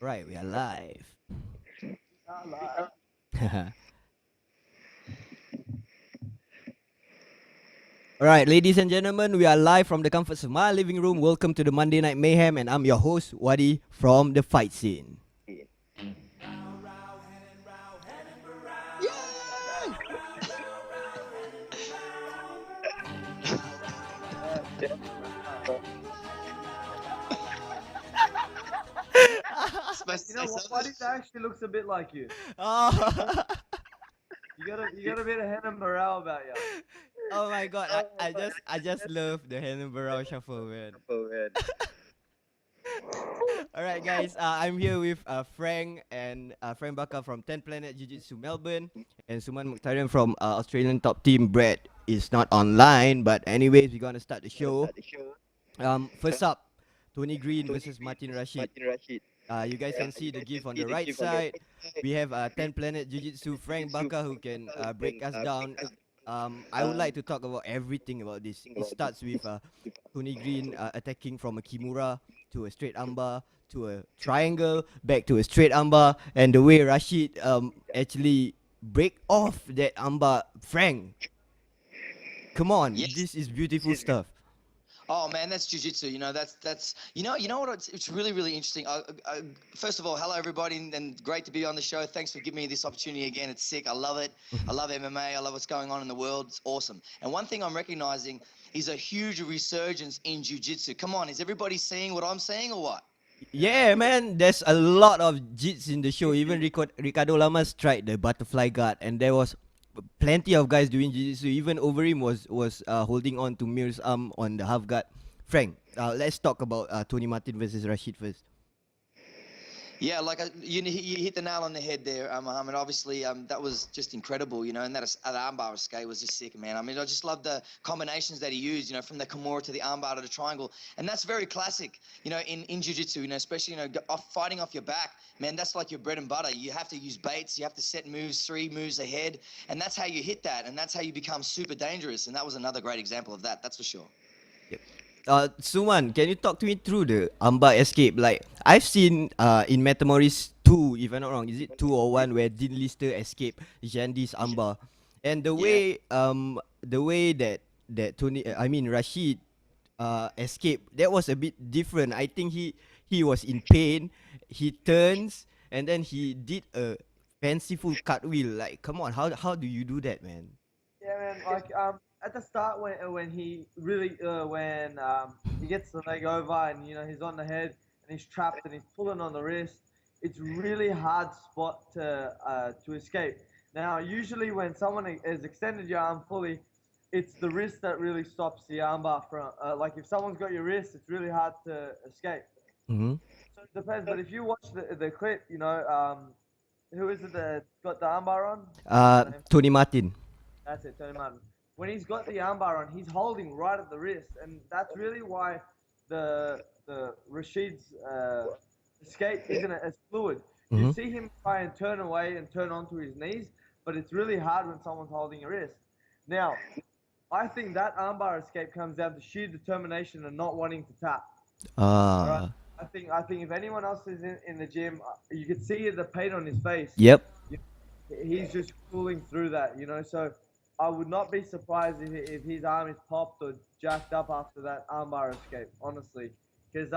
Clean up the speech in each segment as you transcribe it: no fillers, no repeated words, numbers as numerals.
Right, we are live. Hello. All right, ladies and gentlemen, we are live from the comforts of my living room. Welcome to the Monday Night Mayhem, and I'm your host, Wadi, from the fight scene. Yay! Yeah, Supposed you to say know what? something? Buddy actually looks a bit like you. Oh, You got a bit of Hannah Morale about you. oh my God, I just love the Helen Barrow shuffle, man. Oh man. All right, guys, I'm here with Frank and Frank Barca from 10 Planet Jiu Jitsu Melbourne, and Suman Mokhtarian from Australian top team. Brett is not online, but anyways, we're gonna start the show. First up, Tony Green versus Martin Rashid. You guys can see the GIF on the right side. We have 10 Planet Jiu Jitsu Frank Barca who can break us down. I would like to talk about everything about this. It starts with Tony Green attacking from a Kimura to a straight armbar to a triangle back to a straight armbar, and the way Rashid actually break off that armbar. Frank, come on, Yes. this is beautiful stuff. Oh man, that's jujitsu. You know what? It's really interesting. First of all, hello everybody, and great to be on the show. Thanks for giving me this opportunity again. It's sick. I love it. I love MMA. I love what's going on in the world. It's awesome. And one thing I'm recognizing is a huge resurgence in jujitsu. Come on, is everybody seeing what I'm seeing or what? Yeah, man, there's a lot of jits in the show. Even Ricardo Lamas tried the butterfly guard, and there was plenty of guys doing jiu-jitsu. Even Overeem was holding on to Mir's arm on the half guard. Frank, let's talk about Tony Martin versus Rashid first. Yeah, like you hit the nail on the head there, Mohammed. Obviously, that was just incredible, and that armbar escape was just sick, man. I mean, I just love the combinations that he used, from the Kimura to the armbar to the triangle, and that's very classic, in jiu-jitsu, especially, fighting off your back, man. That's like your bread and butter. You have to use baits, you have to set moves 3 moves ahead, and that's how you hit that, and that's how you become super dangerous. And that was another great example of that. That's for sure. Yep. Suman, can you talk to me through the armbar escape? Like I've seen in Metamoris 2, if I'm not wrong, is it 2 or 1 where Dean Lister escaped Jandy's armbar, and Yeah. the way that I mean Rashid escape, that was a bit different. I think he was in pain. He turns and then he did a fanciful cartwheel. Like, come on, how do you do that, man? Yeah, man. Like at the start when he really when he gets the leg over and he's on the head and he's trapped and he's pulling on the wrist. It's really hard spot to escape. Now, usually when someone has extended your arm fully, it's the wrist that really stops the armbar from. Like if someone's got your wrist, it's really hard to escape. Mm-hmm. So it depends. But if you watch the clip, who is it that got the armbar on? What's his name? Tony Martin. That's it, Tony Martin. When he's got the armbar on, he's holding right at the wrist, and that's really why the Rashid's escape isn't as fluid. You Mm-hmm. see him try and turn away and turn onto his knees, but it's really hard when someone's holding your wrist. Now, I think that armbar escape comes down to sheer determination and not wanting to tap. All right. Ah. I think if anyone else is in the gym, you could see the pain on his face. Yep. He's just cooling through that, So I would not be surprised if his arm is popped or jacked up after that armbar escape, honestly, because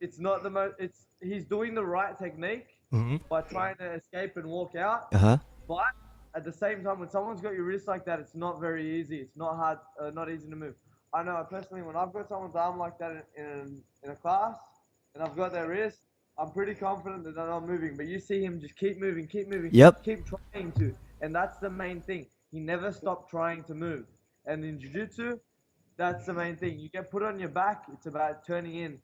it's not the most. It's he's doing the right technique Mm-hmm. by trying to escape and walk out, Uh huh. but at the same time, when someone's got your wrist like that, it's not very easy. It's not hard, not easy to move. I know personally when I've got someone's arm like that in a class, and I've got their wrist, I'm pretty confident that they're not moving. But you see him just keep moving, Yep. keep trying to, and that's the main thing. He never stopped trying to move. And in jiu-jitsu, that's the main thing. You get put on your back, it's about turning in.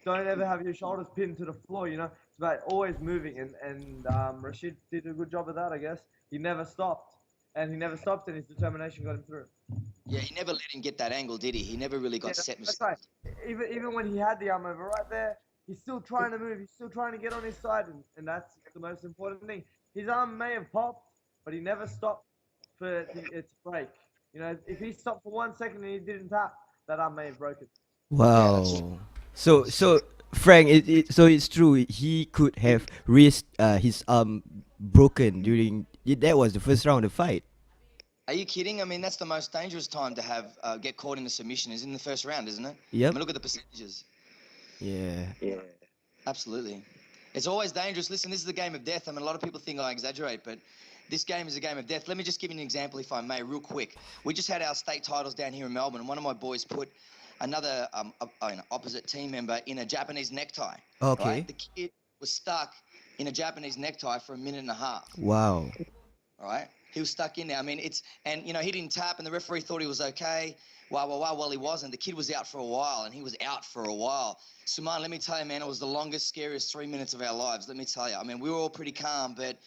Don't ever have your shoulders pinned to the floor. It's about always moving. And Rashid did a good job of that, I guess. He never stopped, and his determination got him through. Yeah, he never let him get that angle, did he? He never really Yeah, got set. that's right. Even when he had the arm over right there, he's still trying to move. He's still trying to get on his side, and that's the most important thing. His arm may have popped, but he never stopped for it to break. If he stopped for 1 second and he didn't tap, that arm may have broken. Yeah, that's Wow. So Frank, so it's true. He could have risked his arm broken during. That was the first round of the fight. Are you kidding? I mean, that's the most dangerous time to have get caught in a submission is in the first round, isn't it? I Yep. mean, look at the percentages. Yeah. Absolutely. It's always dangerous. Listen, this is the game of death. I mean, a lot of people think I exaggerate, but this game is a game of death. Let me just give you an example, if I may, real quick. We just had our state titles down here in Melbourne, and one of my boys put another opposite team member in a Japanese necktie. Okay. Right? The kid was stuck in a Japanese necktie for a minute and a half. Wow. All right? He was stuck in there. I mean, he didn't tap, and the referee thought he was okay. Well, he wasn't. The kid was out for a while, and he was out for a while. Suman, let me tell you, man, it was the longest, scariest 3 minutes of our lives. Let me tell you. I mean, we were all pretty calm, but,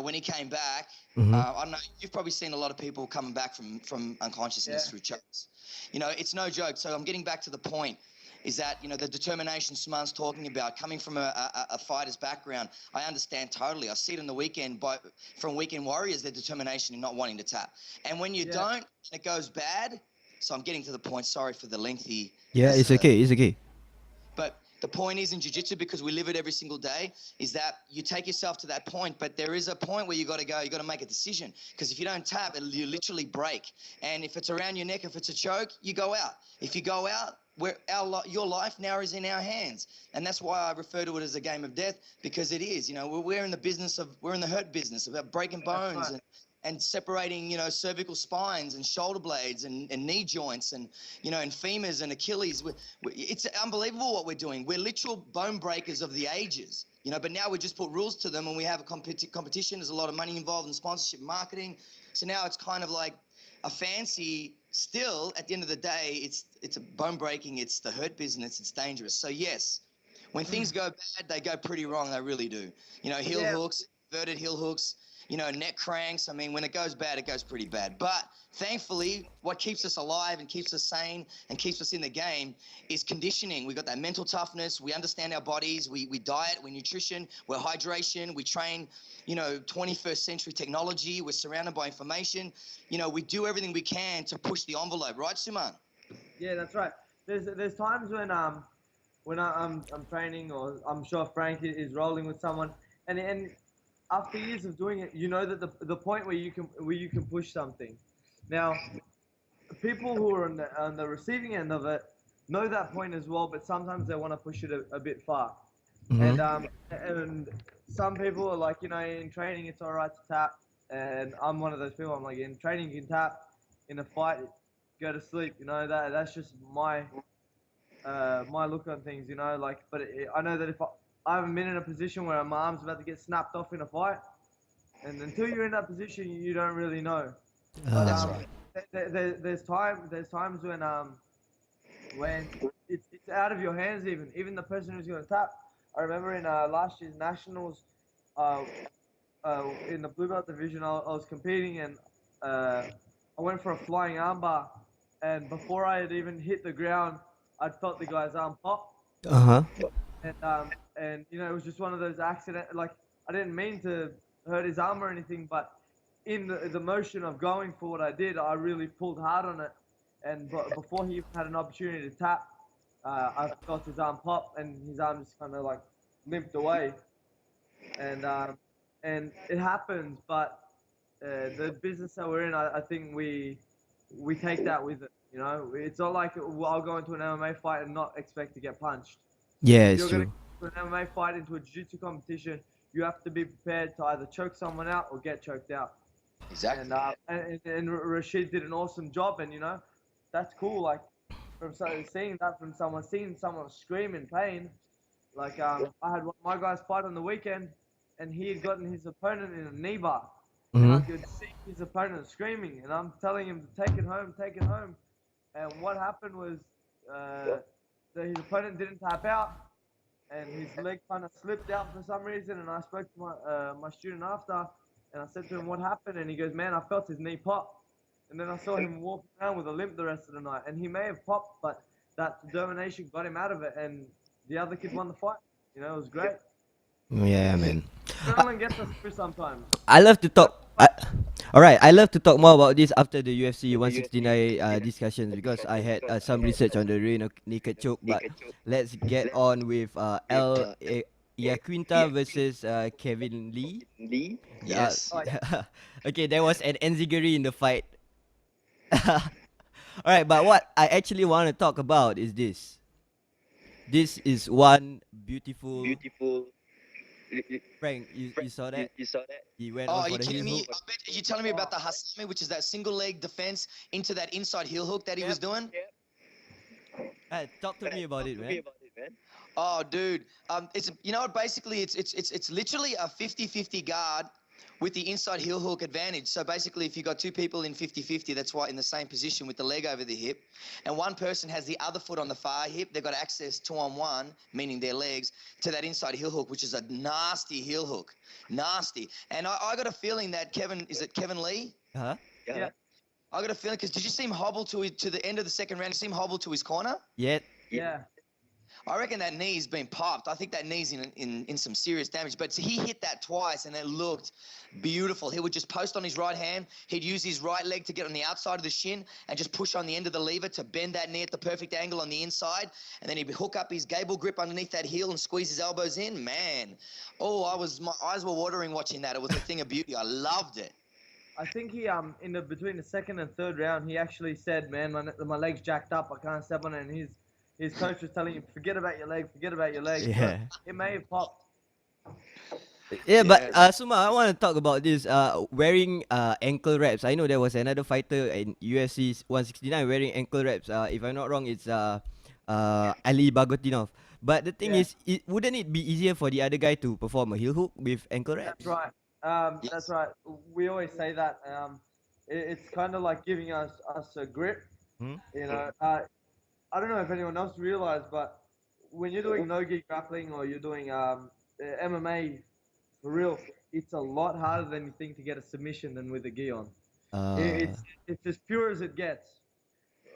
when he came back, I don't know, you've probably seen a lot of people coming back from unconsciousness through chokes. It's no joke. So I'm getting back to the point. Is that, the determination Suman's talking about, coming from a fighter's background, I understand totally. I see it in the weekend from weekend warriors, their determination in not wanting to tap. And when you don't, it goes bad. So I'm getting to the point. Sorry for the lengthy. Yeah, it's okay. It's okay. But the point is in jiu-jitsu, because we live it every single day, is that you take yourself to that point, but there is a point where you got to go. You got to make a decision, because if you don't tap, you literally break. And if it's around your neck, if it's a choke, you go out. If you go out, your life now is in our hands, and that's why I refer to it as a game of death, because it is. We're in the hurt business about breaking bones and separating, cervical spines and shoulder blades and knee joints and and femurs and Achilles. It's unbelievable what we're doing. We're literal bone breakers of the ages. But now we just put rules to them, and we have a competition. There's a lot of money involved in sponsorship, marketing. So now it's kind of like a fancy. Still, at the end of the day, it's a bone breaking. It's the hurt business. It's dangerous. So yes, when things go bad, they go pretty wrong. They really do. Heel hooks, inverted heel hooks. Neck cranks. I mean, when it goes bad, it goes pretty bad. But thankfully, what keeps us alive and keeps us sane and keeps us in the game is conditioning. We got that mental toughness. We understand our bodies. We diet. We nutrition. We're hydration. We train. 21st century technology. We're surrounded by information. We do everything we can to push the envelope, right, Suman? Yeah, that's right. There's times when I'm training, or I'm sure Frank is rolling with someone, and after years of doing it, that the point where you can push something. Now, people who are on the receiving end of it know that point as well, but sometimes they want to push it a bit far. And some people are like, in training it's all right to tap, and I'm one of those people. I'm like, in training you can tap, in a fight go to sleep. That's just my look on things. But I know that if I haven't been in a position where my arm's about to get snapped off in a fight, and until you're in that position, you don't really know. That's right. There's times when it's out of your hands. Even the person who's going to tap. I remember in last year's nationals, in the blue belt division, I was competing, and I went for a flying armbar, and before I had even hit the ground, I'd felt the guy's arm pop. And it was just one of those accidents. Like, I didn't mean to hurt his arm or anything, but in the motion of going for what I did, I really pulled hard on it. And before he even had an opportunity to tap, I felt his arm pop, and his arm just kind of like limped away. And it happens, but the business that we're in, I think we take that with it. It's not like I'll go into an MMA fight and not expect to get punched. Yeah, If it's you're true. going to an MMA fight, into a jiu-jitsu competition, you have to be prepared to either choke someone out or get choked out. Exactly. And Rashid did an awesome job, and that's cool. Like, seeing someone scream in pain. Like, I had one of my guys fight on the weekend, and he had gotten his opponent in a knee bar, and I could see his opponent screaming, and I'm telling him to take it home. And what happened was his opponent didn't tap out, and his leg kind of slipped out for some reason. And I spoke to my student after, and I said to him, what happened? And he goes, man, I felt his knee pop. And then I saw him walk around with a limp the rest of the night. And he may have popped, but that determination got him out of it, and the other kid won the fight. It was great. Yeah, man. Adrenaline gets us through sometimes. I love to talk All right, I love to talk more about this after the UFC 169 discussions because I had some research on the rear naked choke. But let's get on with Iaquinta versus Kevin Lee. Yes. Okay, there was an enziguri in the fight. All right, but what I actually want to talk about is this. This is one beautiful. Frank, you saw that? He went Oh, on are for you the telling heel me? hook. I bet you telling me about the Hasami, which is that single leg defense into that inside heel hook that he was doing? Talk to me about it, man. Oh, dude. It's basically it's literally a 50-50 guard with the inside heel hook advantage. So basically, if you've got two people in 50-50, that's why in the same position with the leg over the hip, and one person has the other foot on the far hip, they've got access 2-on-1, meaning their legs, to that inside heel hook, which is a nasty heel hook. Nasty. And I got a feeling that Kevin Lee? Huh? Yeah. I got a feeling, because did you see him hobble to the end of the second round? Did you see him hobble to his corner? Yet. Yeah. I reckon that knee's been popped. I think that knee's in some serious damage. But he hit that twice, and it looked beautiful. He would just post on his right hand. He'd use his right leg to get on the outside of the shin and just push on the end of the lever to bend that knee at the perfect angle on the inside. And then he'd hook up his gable grip underneath that heel and squeeze his elbows in. Man, my eyes were watering watching that. It was a thing of beauty. I loved it. I think he between the second and third round, he actually said, "Man, my leg's jacked up. I can't step on it." And his coach was telling him, "Forget about your leg. Forget about your leg." Yeah. So it may have popped. Yeah, but Suma, I want to talk about this. Wearing ankle wraps. I know there was another fighter in UFC 169 wearing ankle wraps. If I'm not wrong, it's Ali Bagotinov. But the thing is, wouldn't it be easier for the other guy to perform a heel hook with ankle wraps? That's right. That's right. We always say that. It's kind of like giving us a grip. Hmm? You know, I don't know if anyone else realized, but when you're doing no-gi grappling or you're doing MMA for real, it's a lot harder than you think to get a submission than with a gi on. It's as pure as it gets.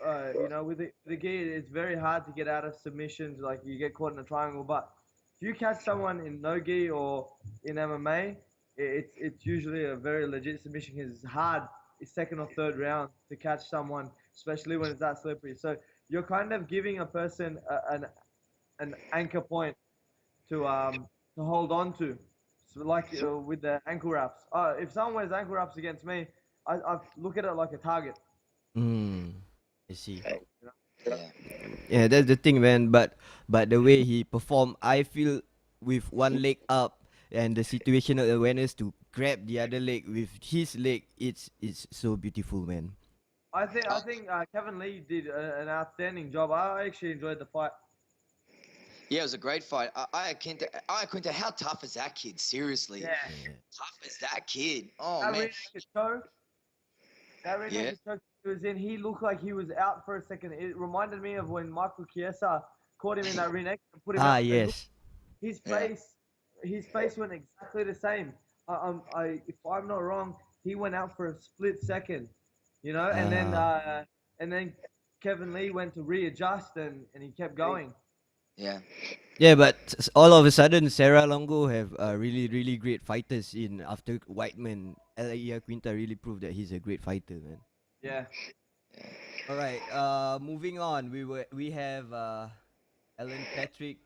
You know, with the gi, it's very hard to get out of submissions. Like you get caught in a triangle, but if you catch someone in no gi or in MMA, it's usually a very legit submission because it's hard. It's second or third round to catch someone, especially when it's that slippery. So you're kind of giving a person an anchor point to hold on to. So like with the ankle wraps. If someone wears ankle wraps against me, I look at it like a target. I see. Yeah. Yeah, that's the thing, man. But the way he performed, I feel with one leg up and the situational awareness to grab the other leg with his leg, it's so beautiful, man. I think Kevin Lee did an outstanding job. I actually enjoyed the fight. Yeah, it was a great fight. Quinta, how tough is that kid? Seriously. Yeah. Tough is that kid? Oh, That man. rear naked choke. That rear naked choke he was in, he looked like he was out for a second. It reminded me of when Michael Chiesa caught him in that rear naked and put him out. Yes. His face went exactly the same. If I'm not wrong, he went out for a split second, you know, and then Kevin Lee went to readjust and he kept going. Yeah. Yeah, but all of a sudden, Sarah Longo have really, really great fighters in after Whiteman. L.A. Quinta really proved that he's a great fighter, man. Yeah. All right. Moving on, we have Alan Patrick,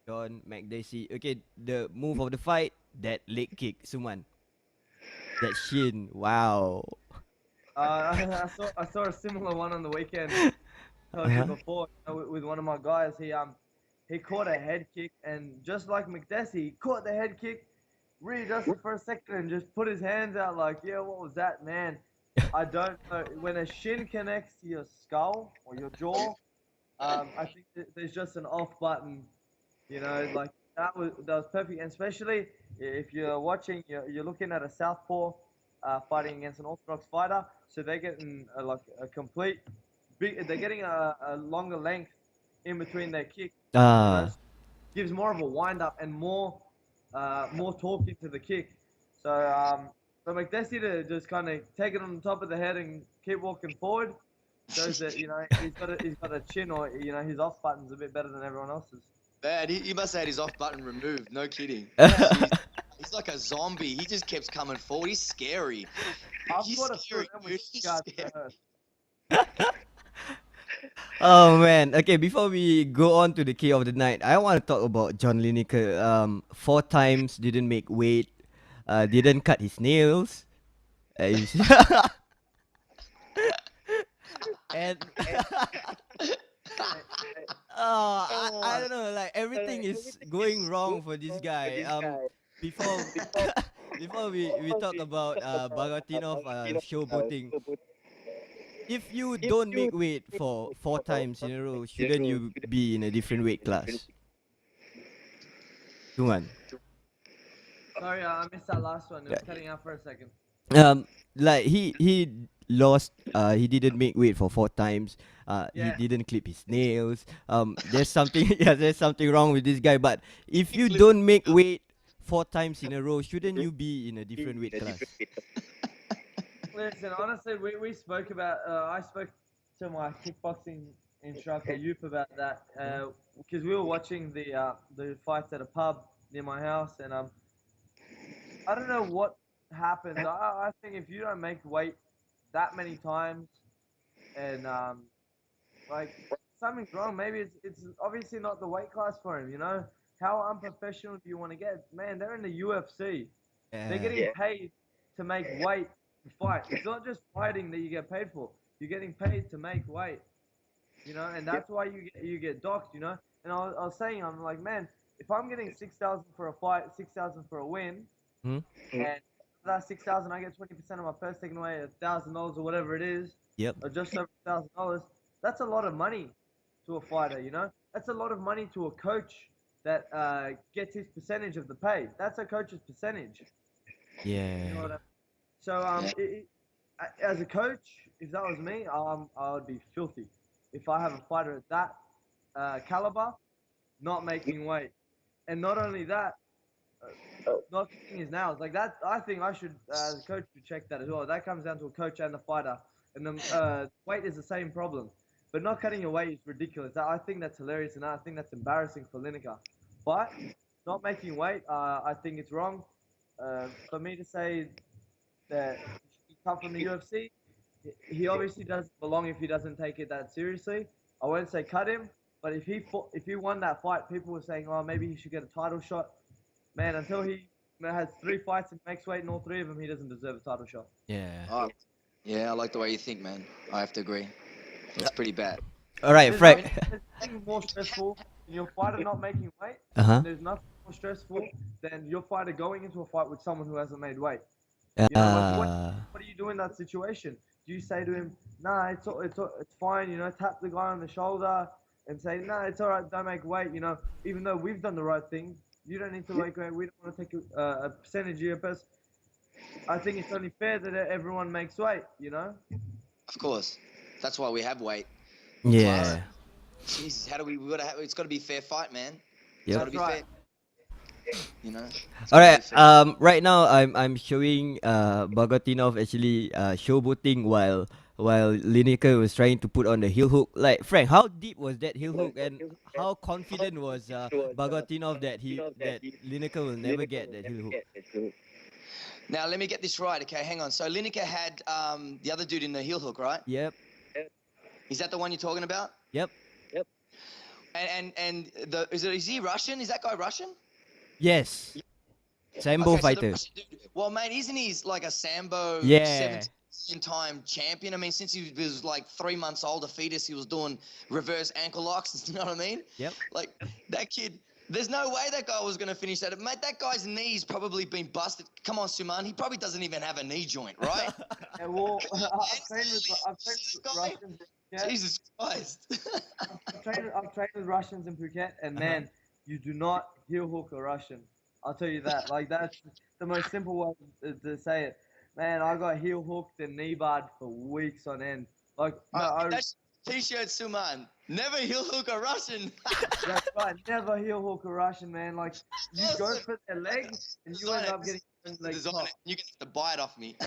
John McDacy. Okay, the move of the fight, that leg kick, Suman. That shin, wow. I saw a similar one on the weekend. Told you before, you know, with one of my guys. He caught a head kick, and just like McDessie, he caught the head kick, readjusted for a second, and just put his hands out like, yeah, what was that, man? I don't know. When a shin connects to your skull or your jaw, I think there's just an off button. You know, like that was perfect, and especially if you're watching, you're looking at a southpaw fighting against an orthodox fighter, so they're getting like a complete. They're getting a longer length in between their kick. You know, gives more of a wind up and more torque into the kick. So for McDessie to just kind of take it on the top of the head and keep walking forward shows that, you know, he's got a chin, or, you know, his off button's a bit better than everyone else's. Man, he must have had his off button removed. No kidding. He's like a zombie. He just kept coming forward. He's scary. I've He's got a scary, feeling dude. with He's guys scary. first. Oh man. Okay, before we go on to the key of the night, I want to talk about John Lineker. 4 times didn't make weight. Didn't cut his nails. He's- and I don't know, like everything is going wrong for this guy. Before before we talk about Bagatinov showboating, if you don't make weight for 4 times in a row, shouldn't you be in a different weight class? Suman. Sorry, I missed that last one. It was cutting out for a second. Like he lost. He didn't make weight for 4 times. He Yeah. didn't clip his nails. There's something. Yeah, there's something wrong with this guy. But if you don't make weight 4 times in a row, shouldn't you be in a different weight class? Listen, honestly, we spoke about. I spoke to my kickboxing instructor, Youp, about that because we were watching the fights at a pub near my house, and I don't know what happens. I think if you don't make weight that many times, and like something's wrong. Maybe it's obviously not the weight class for him. You know, how unprofessional do you want to get? Man, they're in the UFC. They're getting paid to make weight to fight. It's not just fighting that you get paid for. You're getting paid to make weight. You know, and that's why you get docked. You know, and I was saying, I'm like, man, if I'm getting 6,000 for a fight, 6,000 for a win, Hmm? and that 6,000, I get 20% of my purse taken away, $1,000 or whatever it is, Yep. or just over $1,000. That's a lot of money to a fighter. You know, that's a lot of money to a coach that gets his percentage of the pay. That's a coach's percentage. You know Yeah. what I mean? So as a coach, if that was me, I would be filthy. If I have a fighter at that caliber, not making weight, and not only that, not cutting his nails like that. I think I should, as a coach, should check that as well. That comes down to a coach and the fighter, and the weight is the same problem. But not cutting your weight is ridiculous. I think that's hilarious, and I think that's embarrassing for Lineker. But not making weight, I think it's wrong. For me to say that he come from the UFC, he obviously doesn't belong if he doesn't take it that seriously. I won't say cut him, but if he won that fight, people were saying, oh, maybe he should get a title shot. Man, until he has 3 fights and makes weight in all 3 of them, he doesn't deserve a title shot. Yeah. Oh, yeah, I like the way you think, man. I have to agree. It's pretty bad. All right, Frank. There's nothing more stressful than your fighter not making weight. Uh-huh. There's nothing more stressful than your fighter going into a fight with someone who hasn't made weight. Uh, You know, like what do you do in that situation? Do you say to him, "Nah, it's fine," you know, tap the guy on the shoulder and say, "Nah, it's all right, don't make weight," you know, even though we've done the right thing, you don't need to make weight. We don't want to take a percentage of your purse. I think it's only fair that everyone makes weight, you know. Of course. That's why we have weight. yeah. Jesus, how do we gotta have, it's got to be a fair fight, man. It's Yep. got to be That's right. fair. You know. It's All gotta right. be fair. Right now I'm showing Bagatinov actually showboating while Lineker was trying to put on the heel hook. Like Frank, how deep was that heel hook, and how confident was Bagatinov that Lineker will never get that heel hook? Now let me get this right, okay? Hang on. So Lineker had the other dude in the heel hook, right? Yep. Is that the one you're talking about? Yep. And is he Russian? Is that guy Russian? Yes. Sambo Okay, so the fighter. Russian dude, well, mate, isn't he like a Sambo Yeah. 17-time champion? I mean, since he was like 3 months old, a fetus, he was doing reverse ankle locks. You know what I mean? Yep. Like that kid. There's no way that guy was going to finish that. Mate, that guy's knee's probably been busted. Come on, Suman. He probably doesn't even have a knee joint, right? Yeah, well, I've trained with Russians. Yeah. Jesus Christ. I've trained with Russians in Phuket, and man, you do not heel hook a Russian. I'll tell you that. Like that's the most simple way to say it. Man, I got heel hooked and knee barred for weeks on end. Like That's T-shirt, Suman. Never heel hook a Russian. that's right. Never heel hook a Russian, man. Like you go for their leg and you end up getting like Design it. You can have to buy it off me.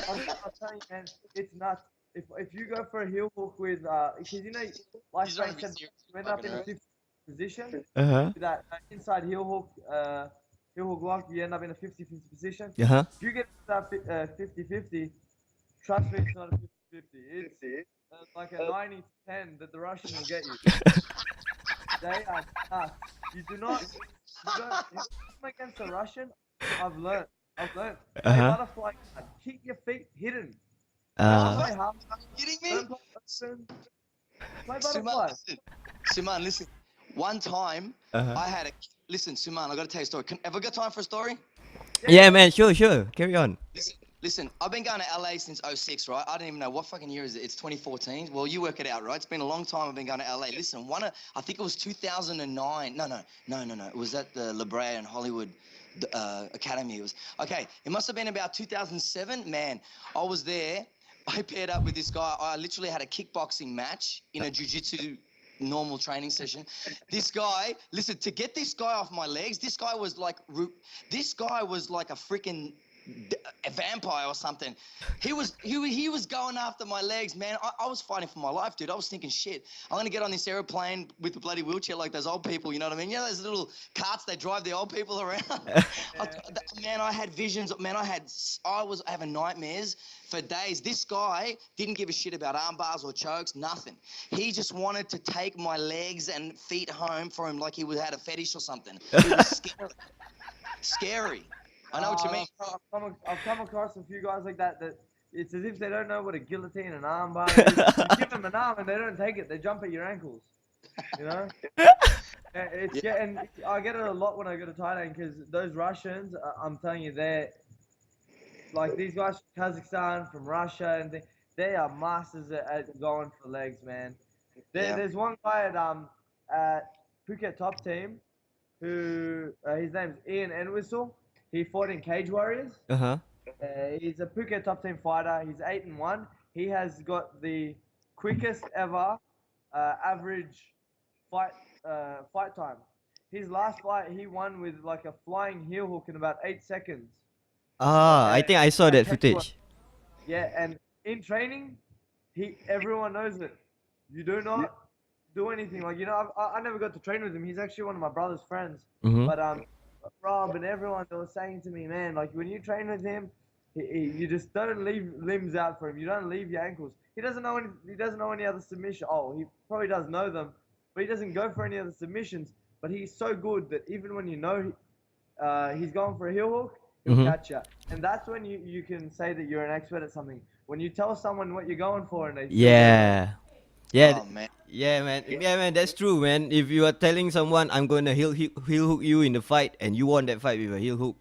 I'm telling you, man, it's nuts. If you go for a heel hook with, because you know, like Frank said, position. Uh-huh. With that inside heel hook lock, you end up in a 50-50 position. Uh-huh. If you get to that 50-50, trust me, it's not a 50-50. It's like a 90-10 that the Russian will get you. They are nuts. You don't, if you come against a Russian, I've learned. Play Uh-huh. butterfly guard. Keep your feet hidden. Don't Uh, play half. Are you kidding me? Don't play open. Play Suman, butterfly. listen. Suman, listen. One time, uh-huh. I had a... Listen, Suman, I got to tell you a story. Have I got time for a story? Yeah, man, sure. Carry on. Listen, I've been going to LA since 06, right? I don't even know what fucking year is it. It's 2014. Well, you work it out, right? It's been a long time I've been going to LA. Listen, I think it was 2009. No. It was at the La Brea and Hollywood Academy. It was, okay, it must have been about 2007. Man, I was there. I paired up with this guy. I literally had a kickboxing match in a jiu-jitsu normal training session. This guy, listen, to get this guy off my legs, this guy was like a freaking a vampire or something. He was going after my legs, man. I was fighting for my life, dude. I was thinking, shit, I'm gonna get on this airplane with the bloody wheelchair like those old people, you know what I mean? You know those little carts they drive the old people around? Man, I had visions. Man, I was having nightmares for days. This guy didn't give a shit about arm bars or chokes, nothing. He just wanted to take my legs and feet home for him like he had a fetish or something. It was scary. Scary. I know what you mean. I've come across a few guys like that. That it's as if they don't know what a guillotine and arm bar is. You give them an arm and they don't take it. They jump at your ankles. You know. And I get it a lot when I go to Thailand because those Russians, I'm telling you, they're like these guys from Kazakhstan, from Russia, and they are masters at going for legs, man. There's one guy at Phuket top team who his name's Ian Entwistle. He fought in Cage Warriors. Uh-huh. He's a Phuket top team fighter. He's 8-1. He has got the quickest ever average fight time. His last fight, he won with like a flying heel hook in about 8 seconds. I think I saw that footage. Yeah, and in training, everyone knows it. You do not do anything. Like, you know, I never got to train with him. He's actually one of my brother's friends. Mm-hmm. But Rob and everyone, they were saying to me, man, like when you train with him, you just don't leave limbs out for him. You don't leave your ankles. He doesn't know any other submission. Oh, he probably does know them, but he doesn't go for any other submissions. But he's so good that even when you know he's going for a heel hook, he'll catch you. And that's when you can say that you're an expert at something. When you tell someone what you're going for and they Yeah, Oh, man. yeah, man. That's true, man. If you are telling someone I'm gonna heel hook you in the fight and you won that fight with a heel hook,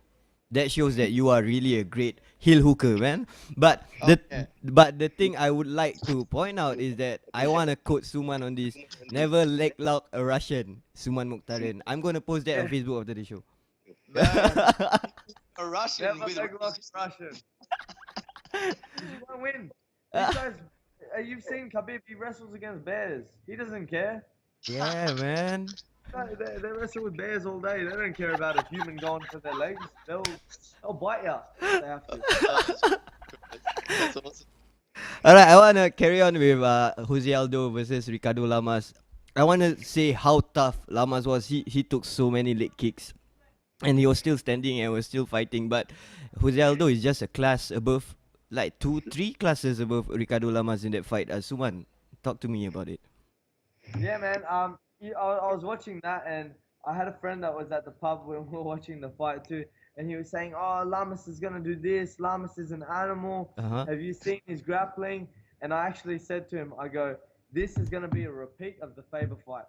that shows that you are really a great heel hooker, man. But the thing I would like to point out is that I wanna quote Suman on this: never leg lock a Russian, Suman Mokhtarian. I'm gonna post that on Facebook after the show. A Russian never with leg lock a Russian. You won't win. These guys, you've seen Khabib, he wrestles against bears. He doesn't care. Yeah, man. They wrestle with bears all day. They don't care about a human going for their legs. They'll bite you if they have to. That's awesome. Alright, I wanna carry on with Jose Aldo versus Ricardo Lamas. I wanna say how tough Lamas was. He took so many leg kicks, and he was still standing and was still fighting. But Jose Aldo is just a class above, like 2-3 classes above Ricardo Lamas in that fight. Suman, talk to me about it. Yeah, man. I was watching that, and I had a friend that was at the pub when we were watching the fight too, and he was saying, "Oh, Lamas is gonna do this. Lamas is an animal. Have you seen his grappling?" And I actually said to him, "I go, this is gonna be a repeat of the Faber fight.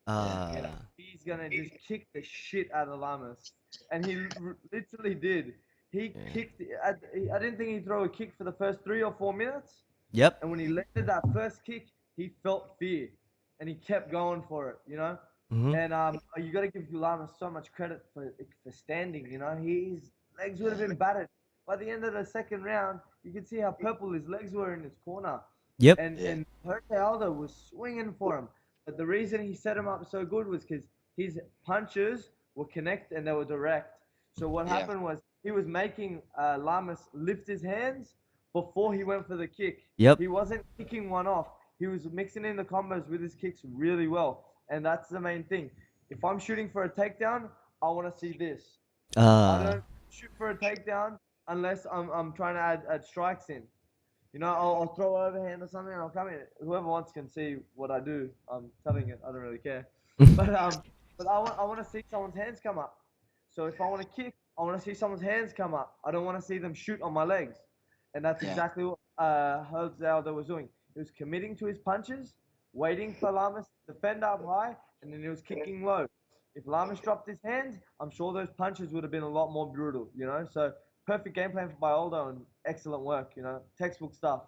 And he's gonna just kick the shit out of Lamas," and he literally did. He kicked. I didn't think he'd throw a kick for the first 3 or 4 minutes. Yep. And when he landed that first kick, he felt fear, and he kept going for it, you know. And you got to give Lamas so much credit for standing, you know. His legs would have been battered by the end of the second round. You could see how purple his legs were in his corner. Yep. And Jose Aldo was swinging for him, but the reason he set him up so good was because his punches were connect and they were direct. So what happened was he was making Lamas lift his hands before he went for the kick. Yep. He wasn't kicking one off. He was mixing in the combos with his kicks really well. and that's the main thing. If I'm shooting for a takedown, I want to see this. I Ah. don't shoot for a takedown unless I'm trying to add strikes in. I'll throw overhand or something and I'll come in. Whoever wants can see what I do. I'm telling it. I don't really care. But I want to see someone's hands come up. So if I want to kick, I want to see someone's hands come up. I don't want to see them shoot on my legs. And that's Yeah. exactly what Jose Aldo was doing. He was committing to his punches, waiting for Lamas to defend up high, and then he was kicking low. If Lamas dropped his hands, I'm sure those punches would have been a lot more brutal. So perfect game plan for Bioldo and excellent work. Textbook stuff.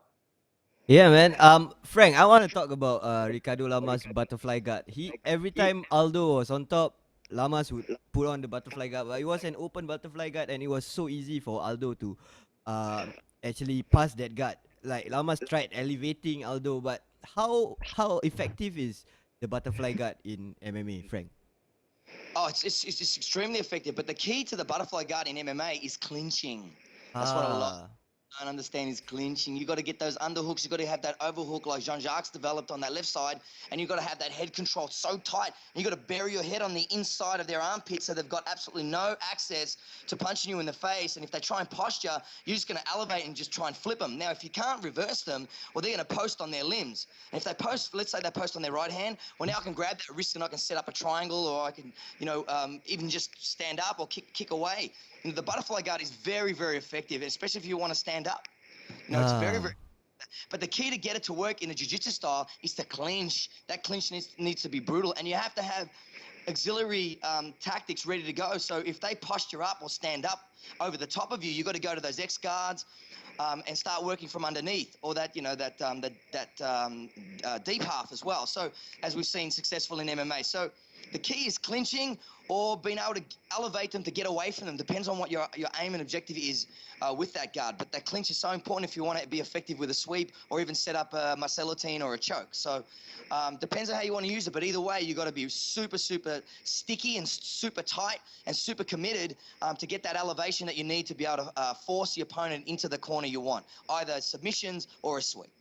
Yeah, man. Frank, I want to talk about Ricardo Lamas' butterfly guard. He every time Aldo was on top, Lamas would put on the butterfly guard, but it was an open butterfly guard, and it was so easy for Aldo to actually pass that guard. Like Lamas tried elevating Aldo, but how effective is the butterfly guard in MMA, Frank? Oh, it's extremely effective. But the key to the butterfly guard in MMA is clinching. That's what a lot Ah, don't understand is clinching. You got to get those underhooks. You got to have that overhook like Jean-Jacques developed on that left side, and you got to have that head control so tight. And you got to bury your head on the inside of their armpit so they've got absolutely no access to punching you in the face. And if they try and posture, you're just going to elevate and just try and flip them. Now, if you can't reverse them, well, they're going to post on their limbs. And if they post, let's say they post on their right hand, well, now I can grab that wrist and I can set up a triangle, or I can, even just stand up or kick away. The butterfly guard is very, very effective, especially if you want to stand up. It's very, very. ah, But the key to get it to work in a jiu-jitsu style is to clinch. That clinch needs to be brutal, and you have to have auxiliary tactics ready to go. So if they posture up or stand up over the top of you, you've got to go to those X guards and start working from underneath, or that deep half as well. So as we've seen successful in MMA. So the key is clinching or being able to elevate them to get away from them. Depends on what your aim and objective is with that guard. But that clinch is so important if you want to be effective with a sweep or even set up a Marcellotine or a choke. So depends on how you want to use it. But either way, you got to be super, super sticky and super tight and super committed to get that elevation that you need to be able to force the opponent into the corner you want, either submissions or a sweep.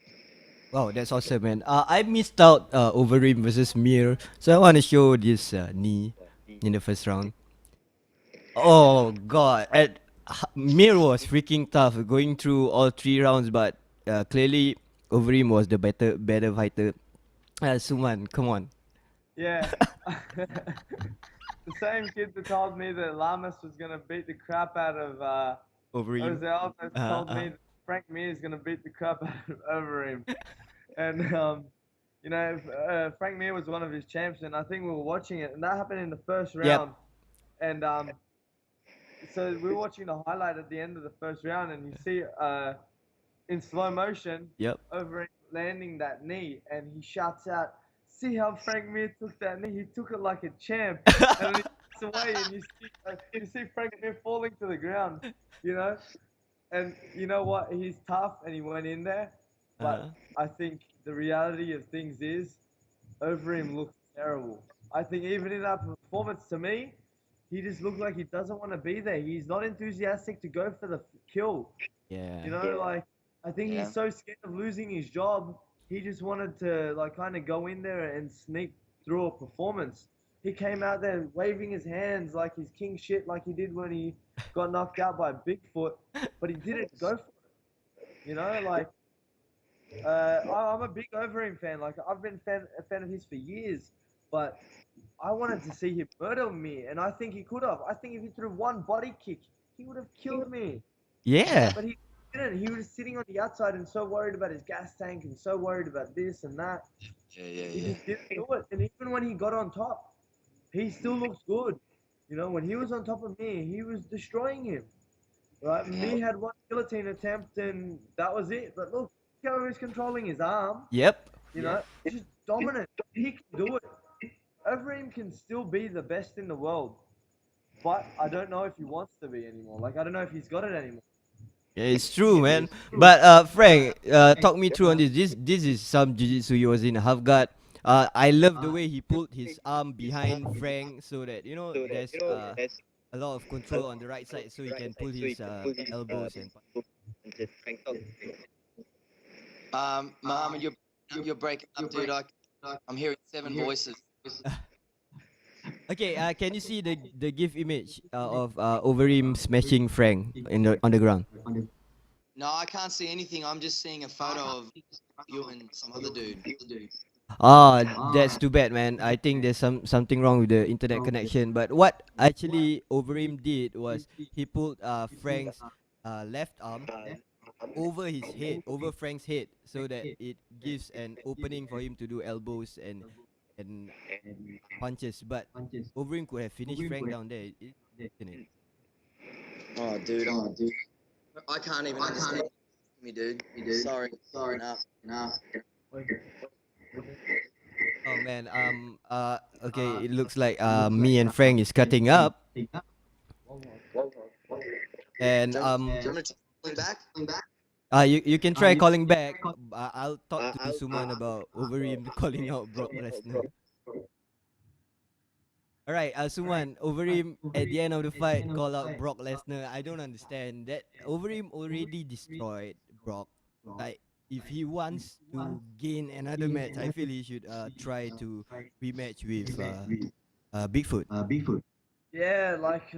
wow, that's awesome, man. I missed out Overeem versus Mir, so I want to show this knee in the first round. Oh God, Mir was freaking tough going through all 3 rounds, but clearly Overeem was the better fighter. Suman, come on. Yeah. The same kid that told me that Lamas was gonna beat the crap out of Overeem. Jose Aldo told Uh, me that Frank Mir is gonna beat the crap out of over him. And Frank Mir was one of his champs, and I think we were watching it, and that happened in the first yep. round. And so we were watching the highlight at the end of the first round, and you see in slow motion Yep. over him landing that knee, and he shouts out, "See how Frank Mir took that knee? He took it like a champ." And then he walks away, and you see Frank Mir falling to the ground, you know. And you know what? He's tough, and he went in there. Uh, But I think the reality of things is, over him looks terrible. I think even in that performance, to me, he just looked like he doesn't want to be there. He's not enthusiastic to go for the kill. yeah. Like I think Yeah. he's so scared of losing his job. He just wanted to like kind of go in there and sneak through a performance. He came out there waving his hands like he's king shit, like he did when he got knocked out by Bigfoot, but he didn't go for it. Like I'm a big Overeem fan. Like I've been a fan of his for years, but I wanted to see him murder me, and I think he could have. I think if he threw one body kick, he would have killed me. Yeah. But he didn't. He was sitting on the outside and so worried about his gas tank and so worried about this and that. Yeah. He just didn't do it. And even when he got on top, he still looks good. When he was on top of me, he was destroying him. Right? Yeah. Me had one guillotine attempt and that was it. But look how he was controlling his arm. Yep. He's just dominant. He can do it. Overeem can still be the best in the world. But I don't know if he wants to be anymore. Like, I don't know if he's got it anymore. Yeah, it's true, man. But Frank, talk me through on this. This is some jiu-jitsu. He was in a half guard. I love the way he pulled his arm behind Frank so that there's a lot of control on the right side, so he can pull his elbows and. Mohammed, you're breaking up, dude. I'm hearing 7 voices. Okay, can you see the GIF image of Overeem smashing Frank on the ground? No, I can't see anything. I'm just seeing a photo of you and some other dude. Ah, that's too bad, man. I think there's something wrong with the internet connection. But what actually Overeem did was he pulled Frank's left arm over his head, over Frank's head, so that it gives an opening for him to do elbows and punches. But Overeem could have finished Frank down there, isn't it? Oh, dude. I can't even understand me, dude. Sorry. Nah. Oh man, okay, it looks like me and Frank is cutting up, and Do you want me to calling back? you can try calling back. I'll talk to Suman about Overeem calling out Brock Lesnar. All right, Suman, Overeem at the end of the fight call out Brock Lesnar. I don't understand that. Overeem already destroyed Brock. Like, if he wants to gain another match, I feel he should try to rematch with Bigfoot. Yeah, like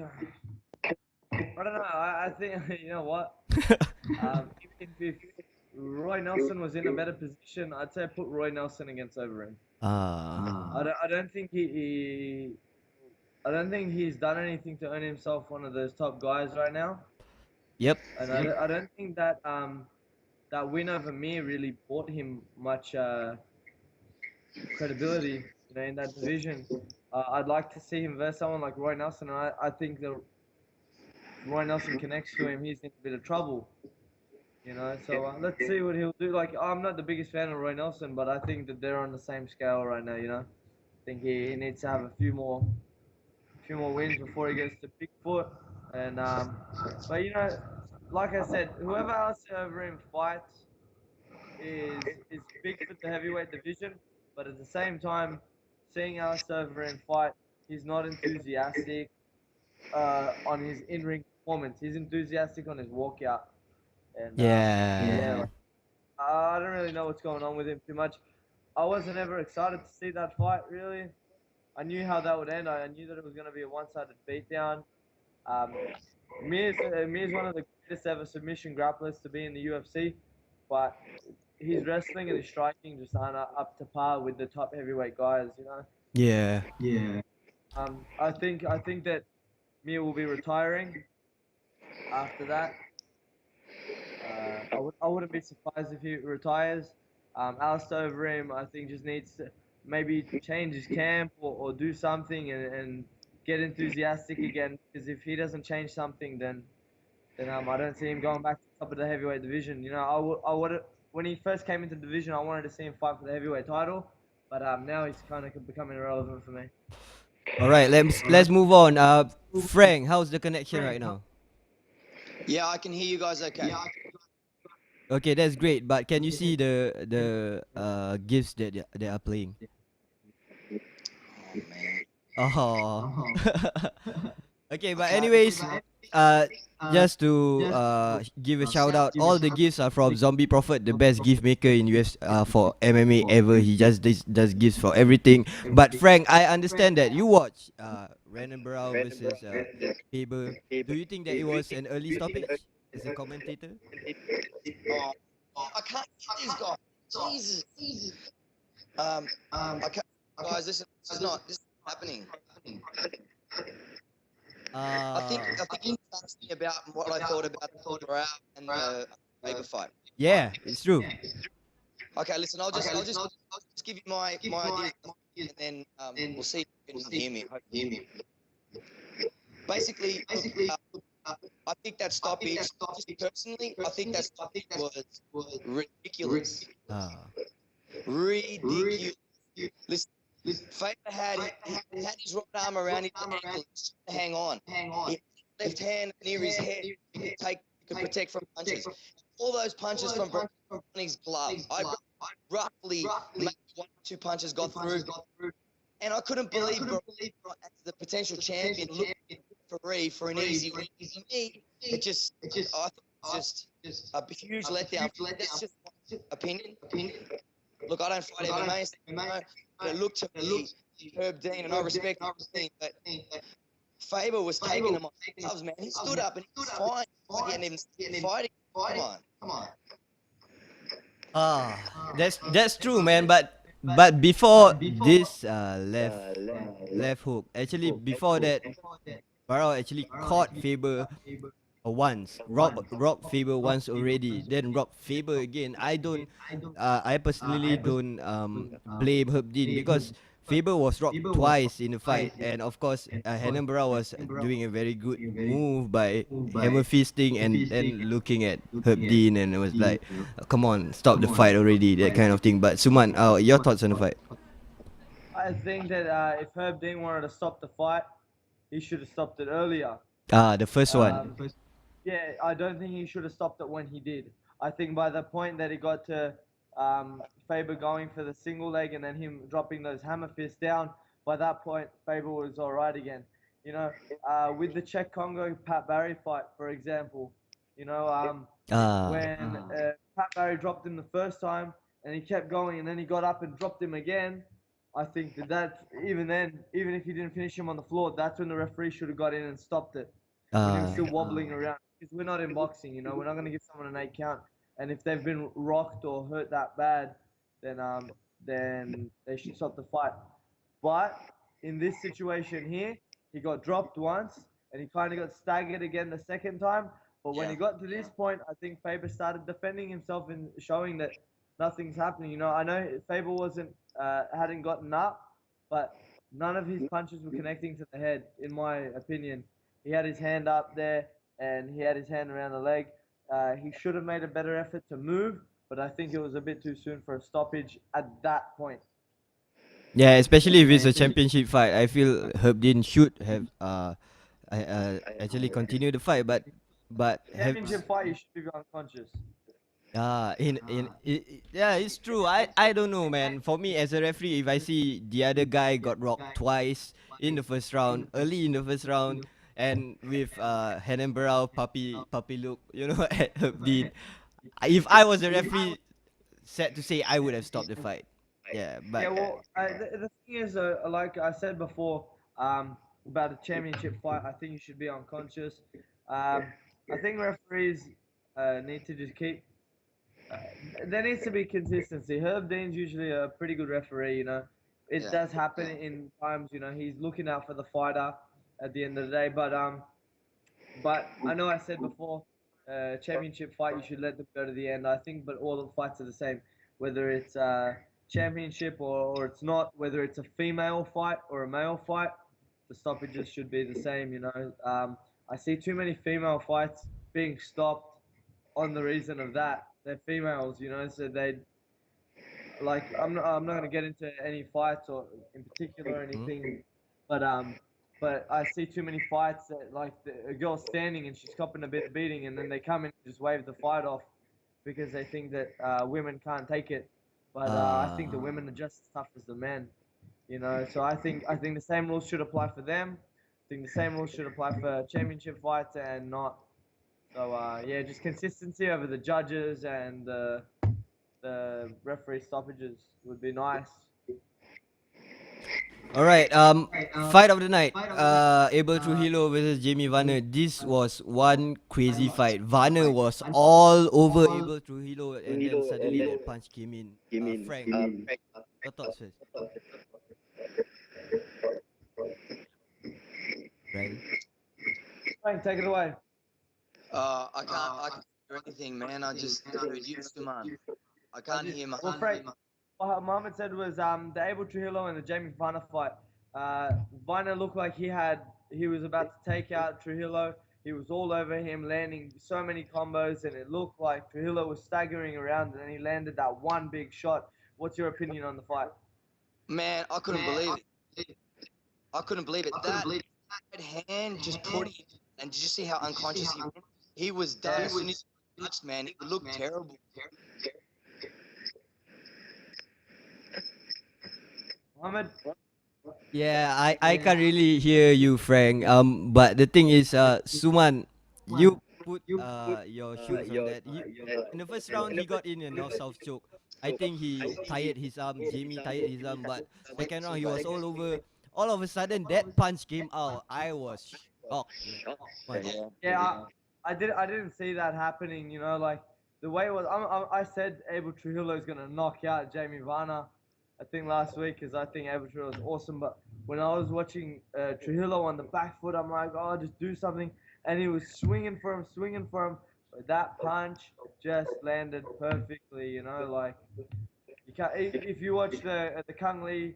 I don't know. I think you know what. If Roy Nelson was in a better position, I'd say put Roy Nelson against Overeem. I don't think I don't think he's done anything to earn himself one of those top guys right now. Yep. And I don't think that that win over me really brought him much credibility, in that division. I'd like to see him versus someone like Roy Nelson. And I think that Roy Nelson connects to him, he's in a bit of trouble. So let's see what he'll do. Like, I'm not the biggest fan of Roy Nelson, but I think that they're on the same scale right now. I think he needs to have a few more wins before he gets to Bigfoot. And but like I said, whoever Alistair Overeem fights is big for the heavyweight division. But at the same time, seeing Alistair Overeem fight, he's not enthusiastic on his in-ring performance. He's enthusiastic on his walkout. And Yeah. like, I don't really know what's going on with him too much. I wasn't ever excited to see that fight, really. I knew how that would end. I knew that it was going to be a one-sided beatdown. Mir's one of the greatest ever submission grapplers to be in the UFC, but his wrestling and his striking just aren't up to par with the top heavyweight guys. Yeah. I think that Mir will be retiring after that. I wouldn't be surprised if he retires. Alistair Overeem, I think, just needs to maybe change his camp or do something and get enthusiastic again. Because if he doesn't change something, then I don't see him going back to the top of the heavyweight division. I would when he first came into the division, I wanted to see him fight for the heavyweight title, but now he's kind of becoming irrelevant for me. All right, let's move on. Frank, how's the connection right now? Yeah, I can hear you guys okay. Okay, that's great. But can you see the gifts that they are playing? Oh man. Oh. Okay, but anyways, just to give a shout out, all the gifts are from Zombie Prophet, the best gift maker in US for MMA ever. He just does gifts for everything. But Frank, I understand that you watch Renan Barao versus Faber. Do you think that it was an early stoppage as a commentator? I can't get this guy. Jesus. I can't, guys. This is happening. I think he asked me about what I thought about the Barao and the Faber fight. Yeah, it's true. Okay, listen. I'll just give you my ideas, and then we'll see if you can hear me. Basically, I think that stoppage, just personally, I think that stoppage was ridiculous. Ridiculous. Listen, Faber had his right arm around his ankle to hang on. He left hand near his head. He could protect from punches. All those punches from his glove. I roughly maybe 1 or 2 punches got through. And I couldn't believe as the potential champion looking for an easy win. To me, I thought it was just a huge letdown. That's just my opinion. Look, I don't fight MMA, but it looked to me Herb Dean, and I respect him, but Faber was taking him off gloves, man. He stood up and he was fine. He hadn't even fighting. Come on. That's true, man. But before this left hook, actually before that, Barrow actually caught Faber once. Rock Faber once already. Then Rock Faber again. I personally don't blame Herb Dean because Faber was rocked twice in the fight, and of course, Henan Barrow was doing a very good move by hammer fisting and then looking at Herb Dean, and it was like, come on, stop the fight already, that kind of thing. But Suman, your thoughts on the fight? I think that if Herb Dean wanted to stop the fight, he should have stopped it earlier. The first one. Yeah, I don't think he should have stopped it when he did. I think by the point that he got to Faber going for the single leg and then him dropping those hammer fists down, by that point, Faber was all right again. You know, with the Czech Congo Pat Barry fight, for example, you know, when Pat Barry dropped him the first time and he kept going and then he got up and dropped him again, I think that even then, even if he didn't finish him on the floor, that's when the referee should have got in and stopped it. When he was still wobbling around. Because we're not in boxing, you know, we're not going to give someone an 8 count. And if they've been rocked or hurt that bad, then they should stop the fight. But in this situation here, he got dropped once and he kind of got staggered again the second time. But when he got to this point, I think Faber started defending himself and showing that nothing's happening. You know, I know Faber hadn't gotten up, but none of his punches were connecting to the head, in my opinion. He had his hand up there and he had his hand around the leg. He should have made a better effort to move, but I think it was a bit too soon for a stoppage at that point. Yeah, especially if it's a championship fight, I feel Herb Dean should have actually continued the fight, but championship fight, you should be unconscious. Yeah, it's true. I don't know, man. For me as a referee, if I see the other guy got rocked twice in the first round, early in the first round, and with Henan Barrow puppy look, you know, at Herb Dean, if I was a referee, sad to say, I would have stopped the fight. Yeah, but the thing is, like I said before, about a championship fight, I think you should be unconscious. I think referees need to just keep. There needs to be consistency. Herb Dean's usually a pretty good referee, you know. It does happen in times, you know, he's looking out for the fighter at the end of the day. But I know I said before, championship fight, you should let them go to the end. I think, but all the fights are the same, whether it's championship or it's not, whether it's a female fight or a male fight, the stoppages should be the same, you know. I see too many female fights being stopped on the reason of that. They're females, you know, so they like. I'm not gonna get into any fights or in particular or anything, but I see too many fights that like a girl's standing and she's copping a bit of beating, and then they come in and just wave the fight off because they think that women can't take it. But I think the women are just as tough as the men, you know. So I think the same rules should apply for them. I think the same rules should apply for championship fights and not. So yeah, just consistency over the judges and the referee stoppages would be nice. all right. Fight of the night. Abel Trujillo versus Jamie Varner. This was one crazy fight. Varner was all over Abel Trujillo, and then suddenly that punch came in. Frank, your thoughts first. Right. Frank, take it away. I can't hear anything, man. I just heard you, Suman. I can't hear my. Well, Frank, what Mohammed said was the Abel Trujillo and the Jamie Varner fight. Varner looked like he was about to take out Trujillo. He was all over him, landing so many combos, and it looked like Trujillo was staggering around, and then he landed that one big shot. What's your opinion on the fight? Man, I couldn't believe it. I couldn't believe it. That hand just put him, and did you see how unconscious he was? He was done as soon as he touched, man. It looked terrible. Mohammed? Yeah, I can't really hear you, Frank. But the thing is, Suman, you put your shoes on that. In the first round, he got in a north-south choke. I think he tired his arm. Jamie tired his arm, but second round he was all over. All of a sudden, that punch came out. I was shocked, man. Punch. Yeah. Yeah, I didn't see that happening. You know, like the way it was. I said Abel Trujillo is gonna knock out Jamie Varner. I think last week because I think Abel Trujillo is awesome. But when I was watching Trujillo on the back foot, I'm like, oh, just do something. And he was swinging for him. But that punch just landed perfectly. You know, like you can't. If you watch the Kung Lee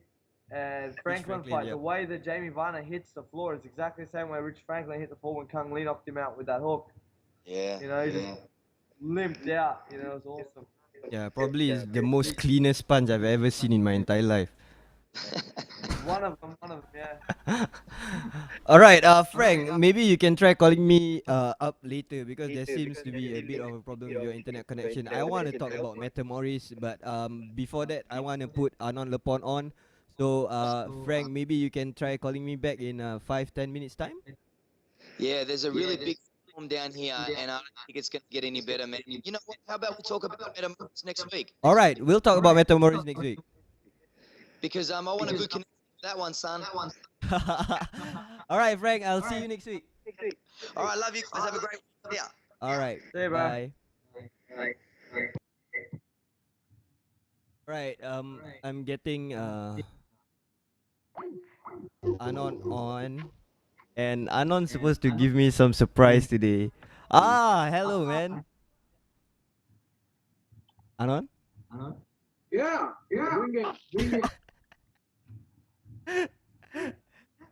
and Rich Franklin Franklin, fight, yeah. the way that Jamie Varner hits the floor is exactly the same way Rich Franklin hit the floor when Kung Lee knocked him out with that hook. Yeah. You know, he just limped out. You know, it was awesome. Yeah, probably is the most cleanest punch I've ever seen in my entire life. One of them, yeah. All right, Frank, maybe you can try calling me up later because there seems to be a bit of a problem with your internet connection. I want to talk about Metamoris, but before that, I want to put Arnaud Lepont on. So, Frank, maybe you can try calling me back in 5-10 minutes time. Yeah, there's a really big storm down here, and I don't think it's going to get any better, man. You know what? How about we talk about Metamoris next week? All right, we'll talk about Metamoris next week. Because I want a good connection for that one, son. All right, Frank, I'll see you next week. All right, love you guys. Have a great week. Yeah. All right, See you, bro. bye. Right, I'm getting Anon on, and Anon's supposed to give me some surprise today. Hello, man. Anon? Yeah, bring it.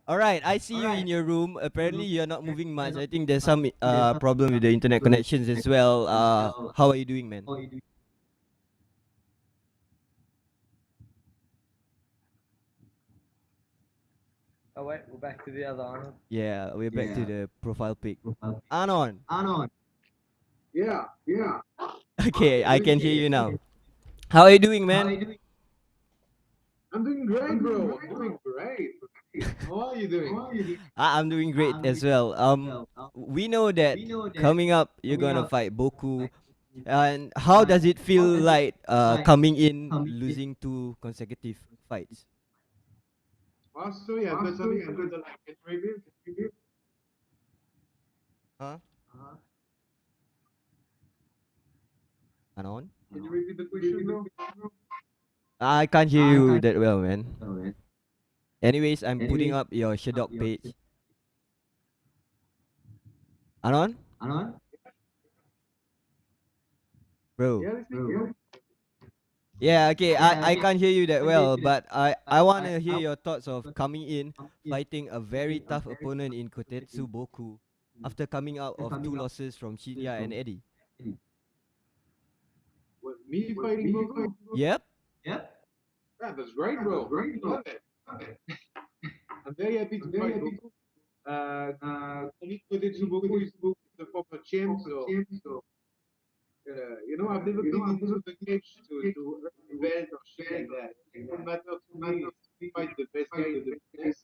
All right, I see you in your room. Apparently, you're not moving much. I think there's some problem with the internet connections as well. How are you doing, man? Oh wait, we're back to the other Arnold. Yeah, we're back to the profile pic. Anon. Yeah. Okay, I can hear you now. How are you doing, man? I'm doing great, bro. I'm doing great. How are you doing? I'm doing great as well. We know that coming up, you're gonna fight Boku. And how does it feel like coming in, losing 2 consecutive fights? Oh, sorry, I've got something. I've got like, can you repeat? Huh? Anon? Can you repeat the question, bro? I can't hear you that well, man. Anyways, I'm putting up your Shadok page. Anon? Bro. Yeah, listening. Yeah, okay. I can't hear you that well, but I want to hear your thoughts of coming in, fighting a very tough opponent in Kotetsu Boku after coming out of 2 losses from Shinya and Eddie. What, me fighting Boku? Yep. Yeah, that's great, bro. Love it. I'm very happy to fight Boku. Only Kotetsu Boku is the former champ, so you know, I've never been into the cage to earn belt or shit like that. It doesn't matter to me. It's to fight the best guy in the business.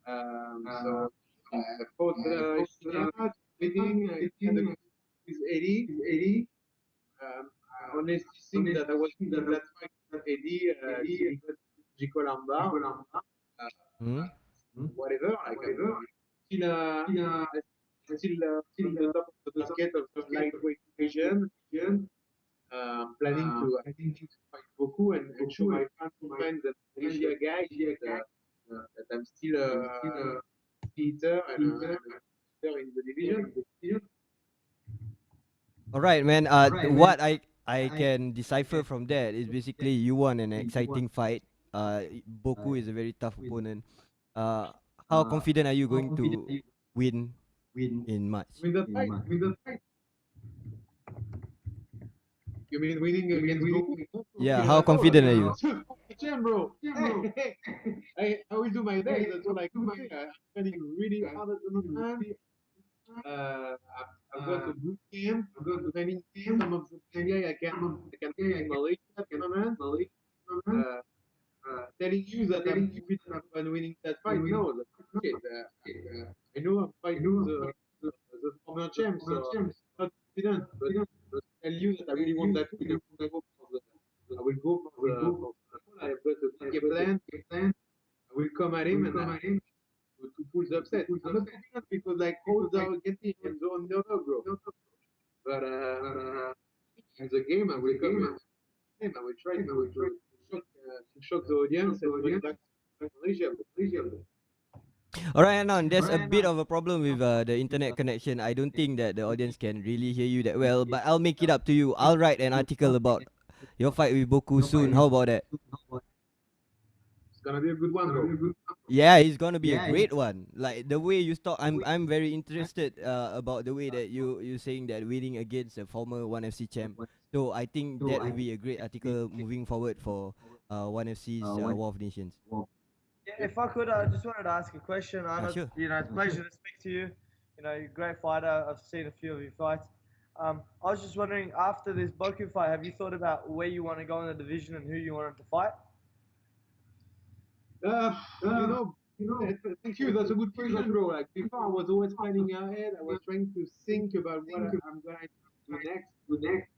So I fought Shinya, beating with Eddie. I honestly think that I was in that fight with Eddie. He got Jikolamba, Hmm? whatever. Like, still on the top of the bucket of the lightweight division. Planning to, I think, to fight Boku and show my friends that Asia guy that I'm still a eater and leader in the division. All right, man. What I can decipher from that is basically you won an exciting fight. Boku is a very tough opponent. How confident are you going to win in March? With that fight, you mean winning against Goku? Yeah, how confident are you? Champ, bro. I will do my best. That's what I can do. I'm training really hard at the moment. I've got a boot camp. I've got a training camp. Some of the guy I can play in Malaysia at the moment. Telling you that I'm confident on winning that fight. No, that's bullshit. I know I'm fighting the former champ, so I'm not confident. But tell you that I really want that win. I hope for I will go I have got a PK plan. I will come at him and to pull the upset. I'm not confident because like odds are getting and on the other, bro. But in the game, I will come in. I will try to shock the audience and bring back Malaysia. Alright, Anon, there's a bit of a problem with the internet connection. I don't think that the audience can really hear you that well, but I'll make it up to you. I'll write an article about your fight with Boku soon. How about that? It's gonna be a good one, bro. Yeah, it's gonna be a great one. Like the way you talk, I'm very interested about the way that you saying that winning against a former One FC champ. So I think that will be a great article moving forward for One FC's War of Nations. Yeah, if I could, I just wanted to ask a question. Arnaud, sure. you know, it's a pleasure to speak to you. You know, you're a great fighter. I've seen a few of your fights. I was just wondering, after this Boku fight, have you thought about where you want to go in the division and who you wanted to fight? Thank you. That's a good question, bro. Like before, I was always planning ahead. I was trying to think about what I'm going to do next.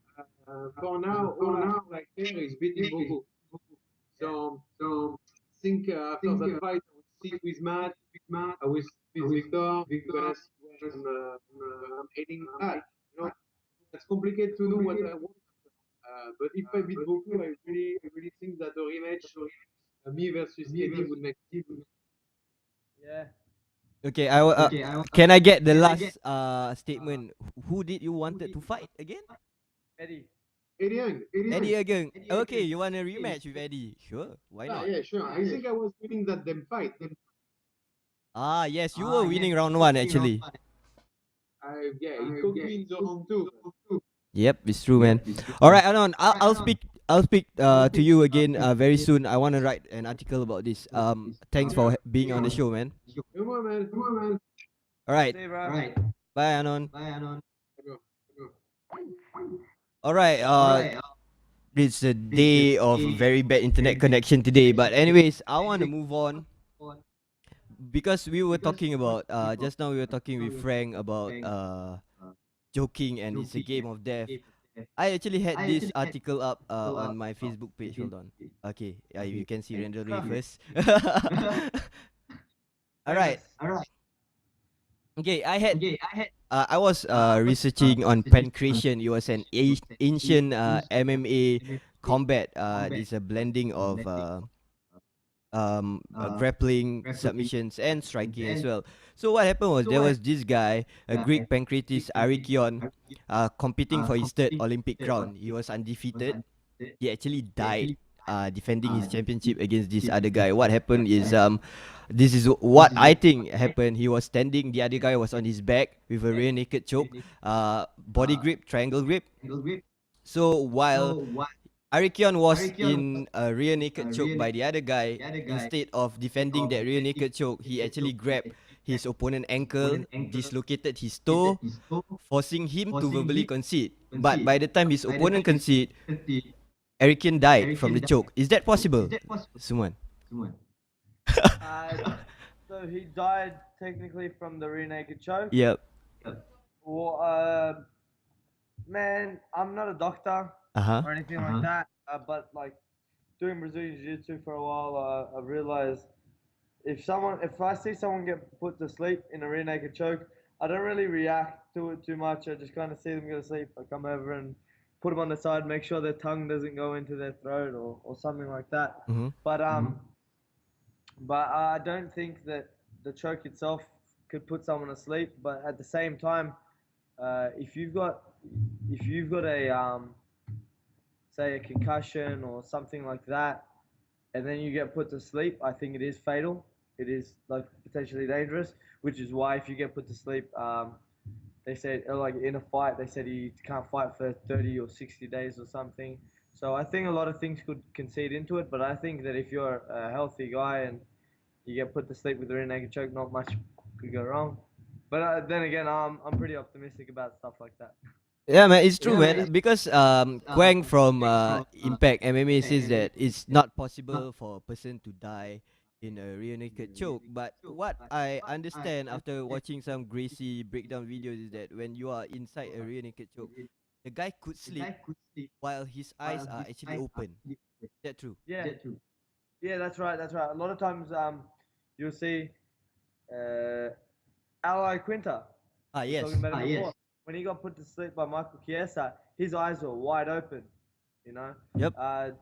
For now, all I have like there is beating Bogo. So think after that fight, I will sit with Matt. I will sit with Victor. Gonna see where I'm heading at. You know, it's complicated to know what I want. But if I beat Boku, I really think that a rematch, me versus Eddie, would make it. Yeah. Okay, can I get the last statement? Who did you wanted to fight again? Eddie. Eddie Young. Eddie again. Okay, you want a rematch with Eddie? Sure, why not? Yeah, sure. I think I was winning that them fight. Ah, yes, you were winning round 1 actually. Yeah, he took me in the round 2. Yep, it's true, man. All right, Anon, I'll speak to you again very soon. I want to write an article about this. Thanks for being on the show, man. Come on, man. All right. See you, bro. Bye, Anon. All right. It's a day of very bad internet connection today, but anyways, I want to move on because we were talking about just now we were talking with Frank about joking and it's a game of death. I actually had this article up on my Facebook page. Hold on. Okay, you can see render first. All right. Okay, I was researching on pancration. It was an ancient MMA combat. It's a blending of grappling, submissions, and striking as well. So what happened was there was this guy, a Greek pancratist, Arikion, competing for his third Olympic crown. He was undefeated. He actually died defending his championship against this other guy. What happened is this is what I think happened. He was standing, the other guy was on his back with a rear naked choke, body grip, triangle grip. So while Arikion was in a rear naked choke by the other guy, instead of defending that rear naked choke, he actually grabbed his opponent's ankle, dislocated his toe, forcing him to verbally concede. But by the time his opponent conceded, Arikion died from the choke. Is that possible, Suman? So he died technically from the rear naked choke. Yep. Well, man, I'm not a doctor or anything like that. But like doing Brazilian Jiu-Jitsu for a while, I realized if I see someone get put to sleep in a rear naked choke, I don't really react to it too much. I just kind of see them go to sleep. I come over and put them on the side, make sure their tongue doesn't go into their throat or something like that. But I don't think that the choke itself could put someone to sleep. But at the same time, if you've got a say a concussion or something like that, and then you get put to sleep, I think it is fatal. It is like potentially dangerous, which is why if you get put to sleep, they said like in a fight, they said you can't fight for 30 or 60 days or something. So I think a lot of things could concede into it, but I think that if you're a healthy guy and you get put to sleep with a rear naked choke, not much could go wrong. But then again, I'm pretty optimistic about stuff like that. Yeah, man, it's true, man. Because Quang from Impact MMA says that it's not possible for a person to die in a rear naked choke. But what I understand after watching some Gracie breakdown videos is that when you are inside a rear naked choke, the guy could sleep while his eyes are actually open. Is that true? Yeah, yeah, that's right, that's right. A lot of times, you'll see, Ally Quinta. Ah, We were yes. talking about it before. When he got put to sleep by Michael Chiesa, his eyes were wide open. You know, Yep.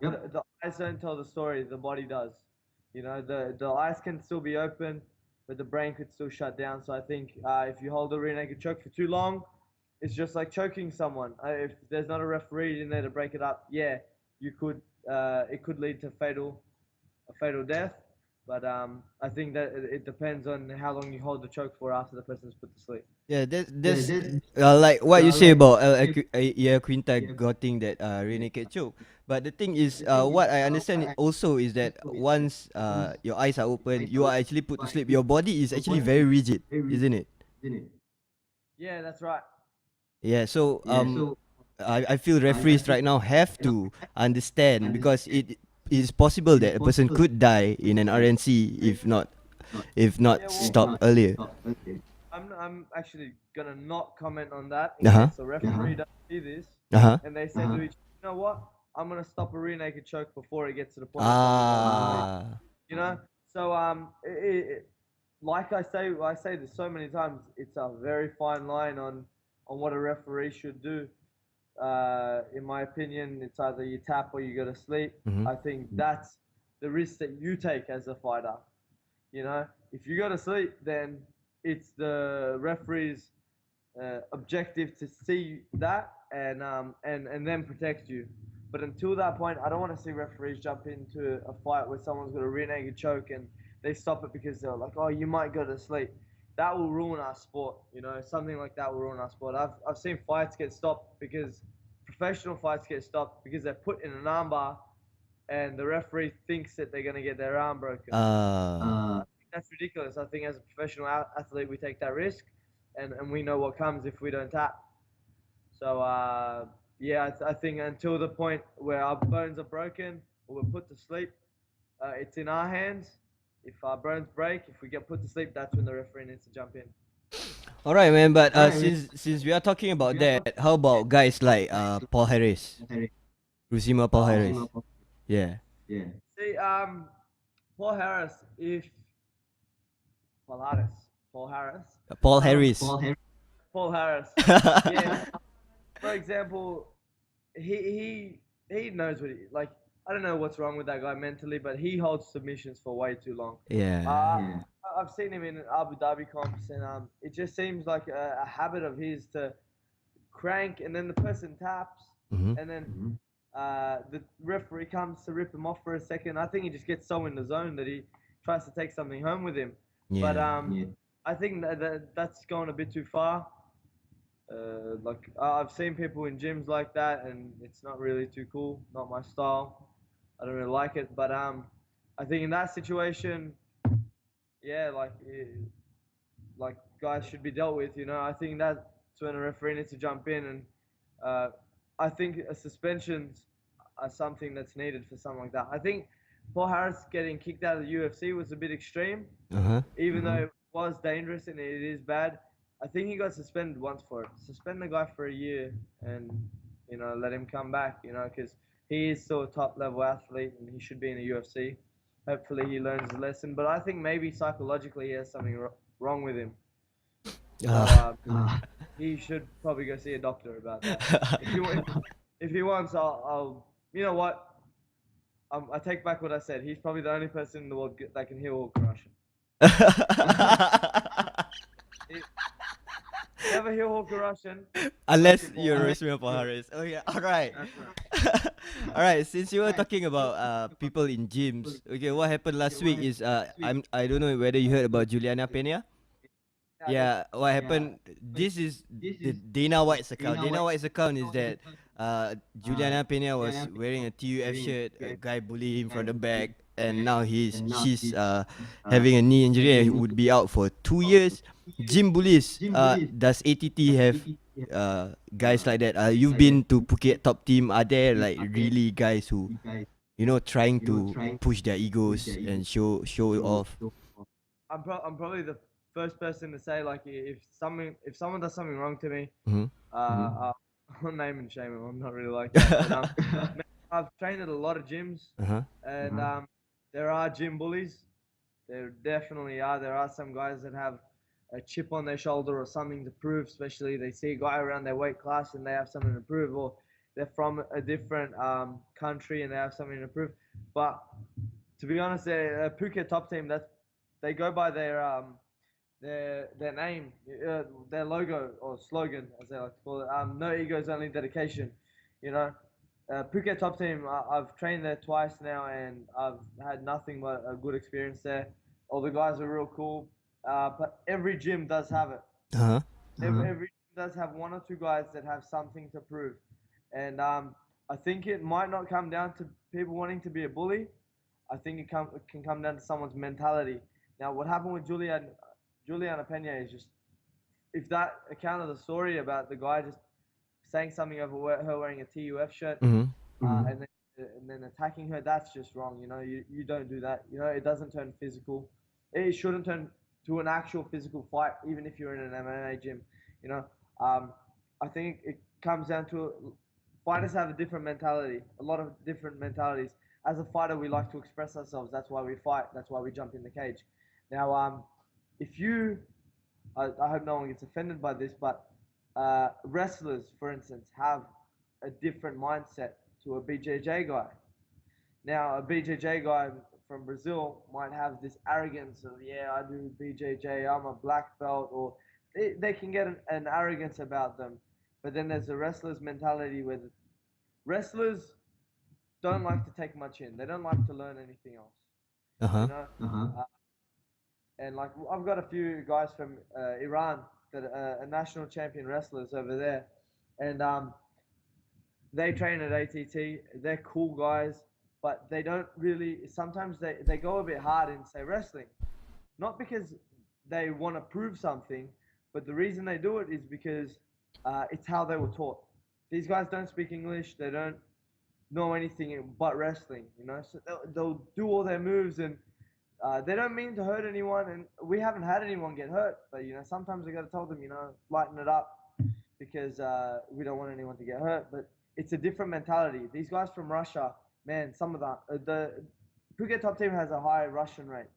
the eyes don't tell the story; the body does. You know, the eyes can still be open, but the brain could still shut down. So I think if you hold a rear naked choke for too long, it's just like choking someone. If there's not a referee in there to break it up, yeah, you could. It could lead to a fatal death. But I think that it depends on how long you hold the choke for after the person's put to sleep. Yeah, that's like what you say about Quinta getting that rear naked choke. But the thing is, what I understand also is that once your eyes are open, you are actually put to sleep. Your body is actually very rigid, isn't it? Yeah, that's right. Yeah. So I feel referees right now have to understand because it is possible that a person could die in an RNC if not Yeah, well, stopped earlier. I'm actually gonna not comment on that in Uh-huh. case the referee doesn't see this Uh-huh. and they say to each, you know what? I'm gonna stop a rear naked choke before it gets to the point of Ah. you know. So like I say this so many times, it's a very fine line on what a referee should do. In my opinion, it's either you tap or you go to sleep. Mhm. I think that's the risk that you take as a fighter. You know, if you go to sleep, then it's the referee's objective to see that and then protect you. But until that point, I don't want to see referees jump into a fight where someone's got a rear naked choke and they stop it because they're like, oh, you might go to sleep. That will ruin our sport. You know, something like that will ruin our sport. I've seen fights get stopped because professional fights get stopped because they're put in an armbar and the referee thinks that they're going to get their arm broken. That's ridiculous. I think as a professional athlete, we take that risk, and we know what comes if we don't tap. So yeah, I think until the point where our bones are broken or we're put to sleep, it's in our hands. If our bones break, if we get put to sleep, that's when the referee needs to jump in. All right, man. But since we are talking about that, how about guys like Paul Harris, Rusima Paul Harris? Yeah. See, Paul Harris, if Paul Harris, Paul Harris, Paul Harris. Paul Harris, yeah. For example, he knows what he like. I don't know what's wrong with that guy mentally, but he holds submissions for way too long. Yeah. I've seen him in Abu Dhabi comps, and it just seems like a habit of his to crank, and then the person taps, Mhm. and then the referee comes to rip him off for a second. I think he just gets so in the zone that he tries to take something home with him. But Yeah. I think that's gone a bit too far. Like I've seen people in gyms like that, and it's not really too cool. Not my style. I don't really like it. But I think in that situation, yeah, like guys should be dealt with. You know, I think that's when a referee needs to jump in, and uh, I think a suspensions are something that's needed for something like that. I think Paul Harris getting kicked out of the UFC was a bit extreme, Uh-huh. even though it was dangerous and it is bad. I think he got suspended once for it. Suspend the guy for a year and let him come back. Because he is still a top level athlete and he should be in the UFC. Hopefully he learns the lesson. But I think maybe psychologically he has something wrong with him. So he should probably go see a doctor about that. If he wants, I'll. You know what? I take back what I said. He's probably the only person in the world that can heal Russian. Never hear Hawker Russian. Unless you're Rusima Paul Harris. Oh yeah. All right. All right. Since you were talking about people in gyms, okay, what happened last week is I don't know whether you heard about Juliana Pena. Yeah, what happened? This is the Dana White's account. Dana White's account is that Juliana Pena was wearing a TUF shirt. A guy bullied him from the back, and now she's having a knee injury and would be out for 2 years. Gym bullies. Does ATT have guys like that? You've been to Phuket top team. Are there like really guys who trying to push their egos and show it off? I'm probably the first person to say like if someone does something wrong to me, Mhm. not name and shame him. I'm not really like that. But, man, I've trained at a lot of gyms, and there are gym bullies. There definitely are. There are some guys that have a chip on their shoulder or something to prove, especially they see a guy around their weight class and they have something to prove, or they're from a different country and they have something to prove. But to be honest, a Phuket top team, they go by their name, their logo or slogan, as they like to call it. No egos, only dedication. You know, Phuket top team. I've trained there twice now, and I've had nothing but a good experience there. All the guys are real cool. But every gym does have it. Every gym does have one or two guys that have something to prove, and I think it might not come down to people wanting to be a bully. I think it can come down to someone's mentality. Now, what happened with Juliana Pena is just, if that account of the story about the guy just saying something over her wearing a TUF shirt and then attacking her, that's just wrong. You know, you don't do that. You know, it doesn't turn physical. It shouldn't turn to an actual physical fight, even if you're in an MMA gym. You know, I think it comes down to fighters have a different mentality, a lot of different mentalities. As a fighter, we like to express ourselves. That's why we fight. That's why we jump in the cage. Now, if you, I hope no one gets offended by this, but wrestlers, for instance, have a different mindset to a BJJ guy. Now, a BJJ guy from Brazil might have this arrogance of, yeah, I do BJJ, I'm a black belt, or they can get an arrogance about them. But then there's the wrestler's mentality where wrestlers don't like to take much in. They don't like to learn anything else. You know? And like I've got a few guys from Iran that are national champion wrestlers over there, and they train at ATT. They're cool guys, but they don't really. Sometimes they go a bit hard in say wrestling, not because they want to prove something, but the reason they do it is because it's how they were taught. These guys don't speak English. They don't know anything but wrestling, you know. So they'll do all their moves, and they don't mean to hurt anyone. And we haven't had anyone get hurt, but you know, sometimes we got to tell them, you know, lighten it up, because we don't want anyone to get hurt. But it's a different mentality. These guys from Russia, man, some of the Phuket top team has a high Russian rate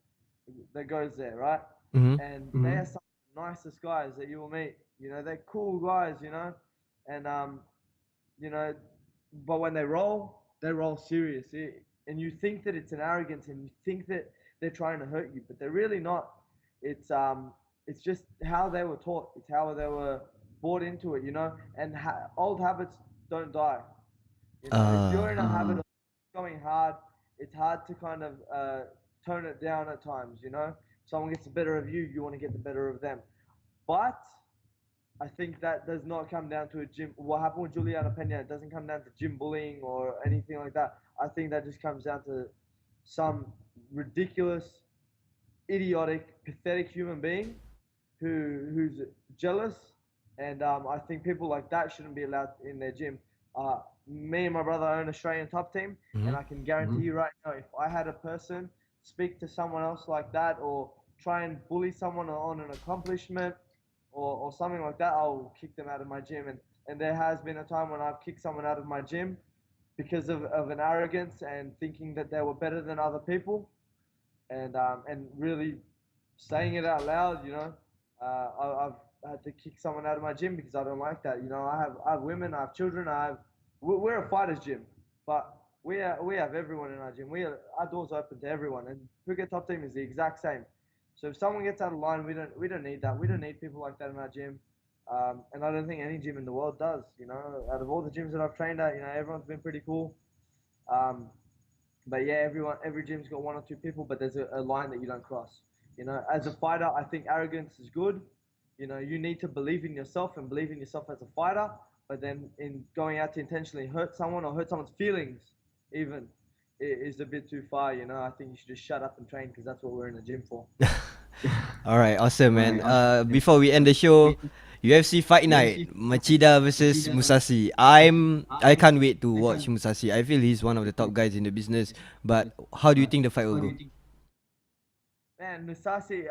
that goes there, right? And they are some of the nicest guys that you will meet. You know, they're cool guys, you know, and you know, but when they roll serious. And you think that it's an arrogance, and you think that they're trying to hurt you, but they're really not. It's just how they were taught. It's how they were bought into it, you know. And old habits don't die. You know, if you're in a habit of going hard, it's hard to kind of tone it down at times. You know, someone gets the better of you, you want to get the better of them. But I think that does not come down to a gym. What happened with Juliana Pena, it doesn't come down to gym bullying or anything like that. I think that just comes down to some ridiculous, idiotic, pathetic human being who's jealous. And I think people like that shouldn't be allowed in their gym. Me and my brother own Australian top team, and I can guarantee you right now, if I had a person speak to someone else like that, or try and bully someone on an accomplishment, or something like that, I'll kick them out of my gym. And there has been a time when I've kicked someone out of my gym because of an arrogance and thinking that they were better than other people, and really saying it out loud, you know. I've had to kick someone out of my gym because I don't like that. You know, I have women, I have children, we're a fighters gym, but we have everyone in our gym. Our doors are open to everyone, and Phuket top team is the exact same. So if someone gets out of line, we don't need that. We don't need people like that in our gym, and I don't think any gym in the world does. You know, out of all the gyms that I've trained at, you know, everyone's been pretty cool. But yeah, every gym's got one or two people, but there's a line that you don't cross. You know, as a fighter, I think arrogance is good. You know, you need to believe in yourself and believe in yourself as a fighter. But then in going out to intentionally hurt someone or hurt someone's feelings, even, is a bit too far. You know, I think you should just shut up and train, because that's what we're in the gym for. All right, awesome, man. Before we end the show, UFC Fight Night, Machida versus Mousasi. I can't wait to watch Mousasi. I feel he's one of the top guys in the business. But how do you think the fight will go? Man, Mousasi,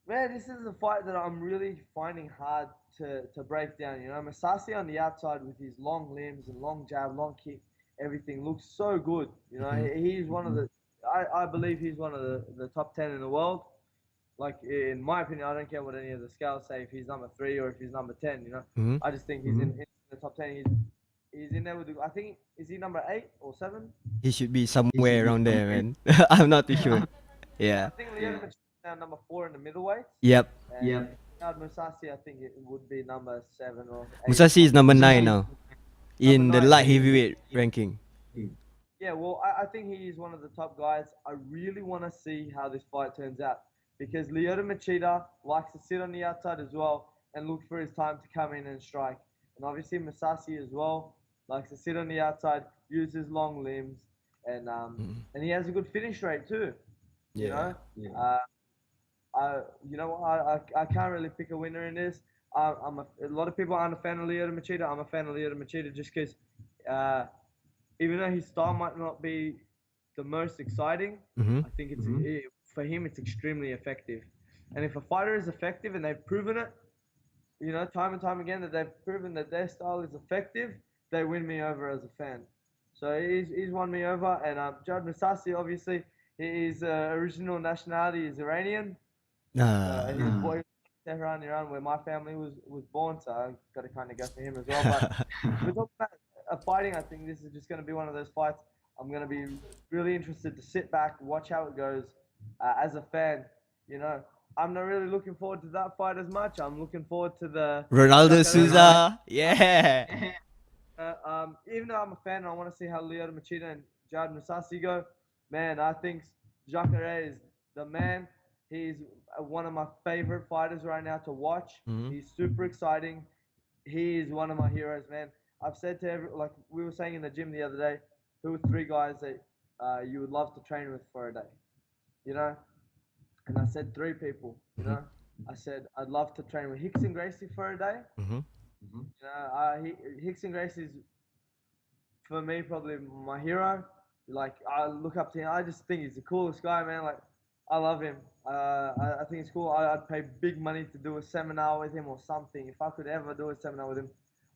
Man, this is a fight that I'm really finding hard to break down. You know, Mousasi on the outside with his long limbs and long jab, long kick, everything looks so good. You know, he's one of the. I believe he's one of the top 10 in the world. Like in my opinion, I don't care what any of the scales say if he's number 3 or if he's number 10. You know, Mm-hmm. I just think he's in the top 10. He's in there with. I think is he number 8 or 7? He should be somewhere around there, man. I'm not too sure. I Yeah. think Lyoto Machida is now number 4 in the middleweight. Yep. And Mousasi, I think it would be number 7 or 8. Musashi is number 9 now in the nine. light heavyweight ranking. Yeah, well, I think he is one of the top guys. I really want to see how this fight turns out because Lyoto Machida likes to sit on the outside as well and look for his time to come in and strike. And obviously Mousasi as well likes to sit on the outside, use his long limbs, and he has a good finish rate too. You know, I can't really pick a winner in this. A lot of people aren't a fan of Lyoto Machida. I'm a fan of Lyoto Machida just because. Even though his style might not be the most exciting, I think for him it's extremely effective. And if a fighter is effective and they've proven it, you know, time and time again that they've proven that their style is effective, they win me over as a fan. So he's won me over. And Jared Mousasi, obviously, his original nationality is Iranian. He's born in Tehran, Iran, where my family was born. So I got to kind of go for him as well. But we're talking about fighting. I think this is just going to be one of those fights. I'm going to be really interested to sit back, watch how it goes as a fan. You know, I'm not really looking forward to that fight as much. I'm looking forward to the Ronaldo Souza. Yeah. Even though I'm a fan and I want to see how Lyoto Machida and Jared Mousasi go, man, I think Jacare is the man. He's one of my favorite fighters right now to watch. He's super exciting. He is one of my heroes, man. I've said to like we were saying in the gym the other day, who are 3 guys that you would love to train with for a day, you know? And I said 3 people, you know? I said I'd love to train with Rickson Gracie for a day. You know, Rickson Gracie is for me probably my hero. Like I look up to him. I just think he's the coolest guy, man. Like I love him. I think it's cool. I'd pay big money to do a seminar with him or something. If I could ever do a seminar with him,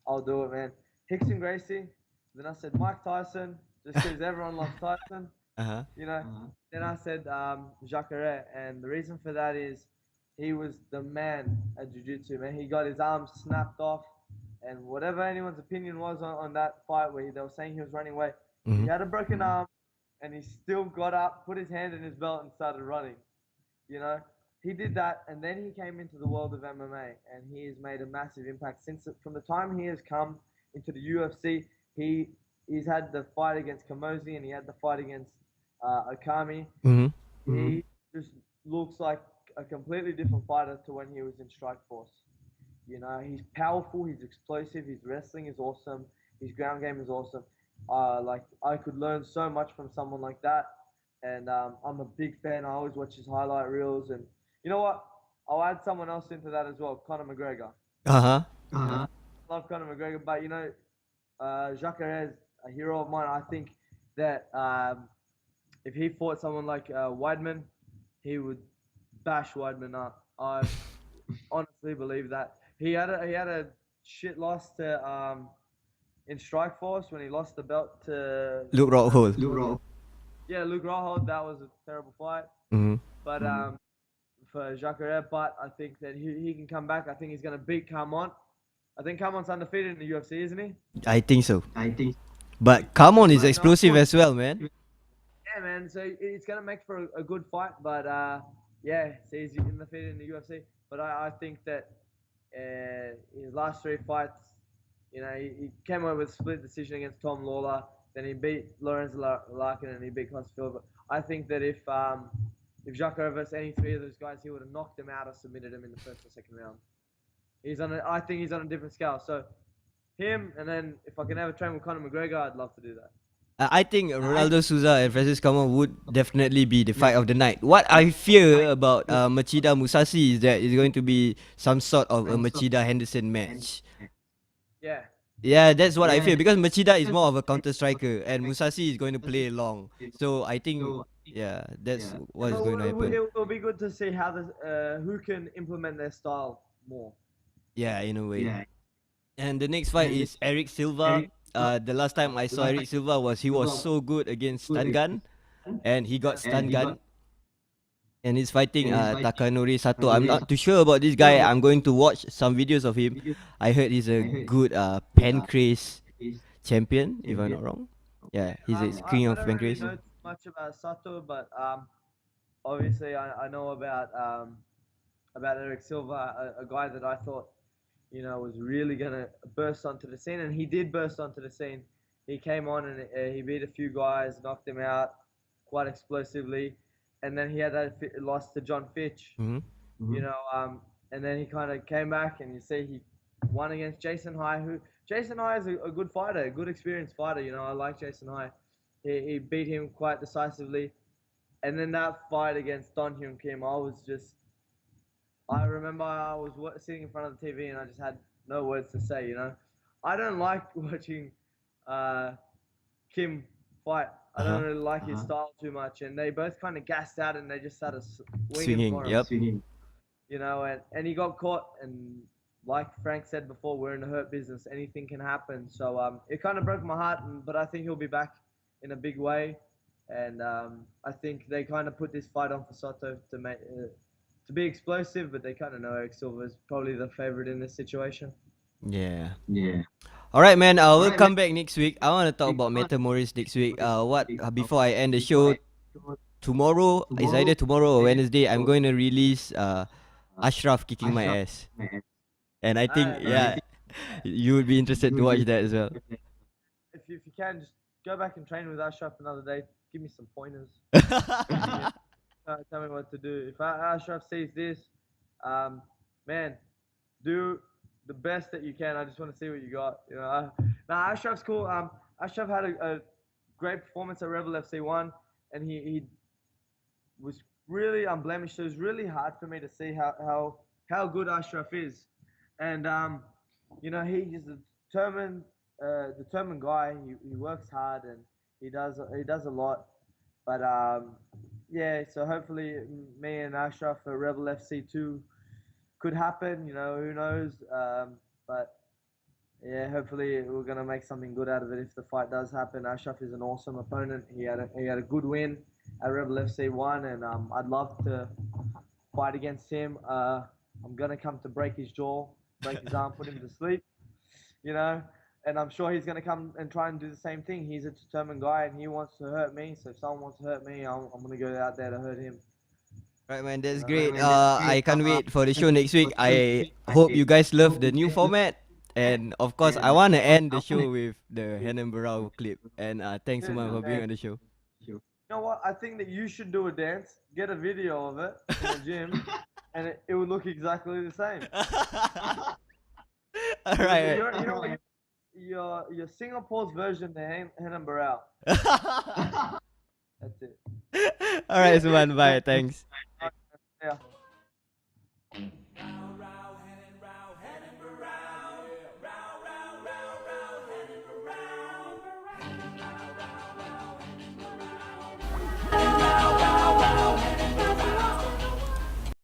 I'll do it, man. Rickson Gracie. Then I said Mike Tyson, just because everyone loves Tyson. You know. Then I said Jacare, and the reason for that is he was the man at jiu-jitsu, man. He got his arms snapped off, and whatever anyone's opinion was on that fight where they were saying he was running away, he had a broken arm, and he still got up, put his hand in his belt, and started running. You know. He did that, and then he came into the world of MMA, and he has made a massive impact from the time he has come into the UFC. He's had the fight against Kamosi, and he had the fight against Okami. He just looks like a completely different fighter to when he was in Strikeforce. You know, he's powerful, he's explosive, his wrestling is awesome, his ground game is awesome. Like I could learn so much from someone like that, and I'm a big fan. I always watch his highlight reels, and you know what? I'll add someone else into that as well, Conor McGregor. I love Conor McGregor, but you know, Jacare is a hero of mine. I think that if he fought someone like Weidman, he would bash Weidman up. I honestly believe that. He had a shit loss to in Strikeforce when he lost the belt to Luke Rockhold. Yeah, Luke Rockhold. That was a terrible fight. But for Jacare, but I think that he can come back. I think he's gonna beat Carmon. I think Carmon's undefeated in the UFC, isn't he? I think so. But Carmon is explosive as well, man. Yeah, man. So it's gonna make for a good fight, but yeah, so he's undefeated in the UFC. But I think that his last 3 fights, you know, he came away with a split decision against Tom Lawler. Then he beat Lorenz Larkin and he beat Constantine. But I think that if Jacare versus any 3 of those guys, he would have knocked him out or submitted him in the first or second round. I think he's on a different scale. So him, and then if I can ever train with Conor McGregor, I'd love to do that. I think Ronaldo Souza and Francis Carmon would definitely be the fight of the night. What I fear about Machida Mousasi is that it's going to be some sort of a Machida Henderson match. Yeah. Yeah, that's what I feel, because Machida is more of a counter striker and Mousasi is going to play long. So I think Yeah, that's But what's going to happen. it'll be good to see how who can implement their style more. Yeah, in a way. And the next fight is Eric Silva. The last time I saw Eric Silva he was so good against Stun Gun, and he got Stun Gun. And he's fighting Takanori Sato. I'm not too sure about this guy. I'm going to watch some videos of him. I heard he's a good pancrase champion, if I'm not wrong. Yeah, he's a king I of don't really pancrase. know too much about Sato, but obviously I know about Eric Silva, a guy that I thought was really gonna burst onto the scene, and he did burst onto the scene. He came on and he beat a few guys, knocked them out quite explosively, and then he had that loss to John Fitch. Mm-hmm. And then he kind of came back, and you see he won against Jason High. Jason High is a good fighter, a good experienced fighter. I like Jason High. He beat him quite decisively, and then that fight against Don Hyun Kim, I remember I was sitting in front of the TV and I just had no words to say. I don't like watching Kim fight. I don't really like his style too much, and they both kind of gassed out and they just started swinging for him. Yep. And he got caught, and like Frank said before, we're in the hurt business. Anything can happen. So it kind of broke my heart, but I think he'll be back in a big way, and I think they kind of put this fight on for Soto to be explosive, but they kind of know Eric Silva is probably the favorite in this situation. Yeah. All right, man. We'll come back next week. I want to talk about Meta Morris next week. Before I end the show tomorrow? It's either tomorrow or Wednesday. I'm going to release Ashraf kicking my ass, and I think you would be interested to watch that as well. If you can, just go back and train with Ashraf another day. Give me some pointers. Tell me what to do. If Ashraf sees this, man, do the best that you can. I just want to see what you got. Ashraf's cool. Ashraf had a great performance at Rebel FC1, and he was really unblemished. So it was really hard for me to see how good Ashraf is, and he's a determined guy. He works hard and he does a lot, but so hopefully me and Ashraf for Rebel FC2 could happen. Who knows? But yeah, hopefully we're gonna make something good out of it if the fight does happen. Ashraf is an awesome opponent. He had a good win at Rebel FC1, and I'd love to fight against him. I'm gonna come to break his jaw, break his arm, put him to sleep. And I'm sure he's gonna come and try and do the same thing. He's a determined guy, and he wants to hurt me. So if someone wants to hurt me, I'm gonna go out there to hurt him. Right, man, that's great. I can't wait for the show next week. I hope you guys love the new format. And of course, I want to end the show with the Henan Barao clip. And thanks so much for being on the show. You know what? I think that you should do a dance, get a video of it in the gym, and it would look exactly the same. All right. You're Singapore's version to Henan Barao. That's it. All right, Suman. Bye. Thanks. Yeah.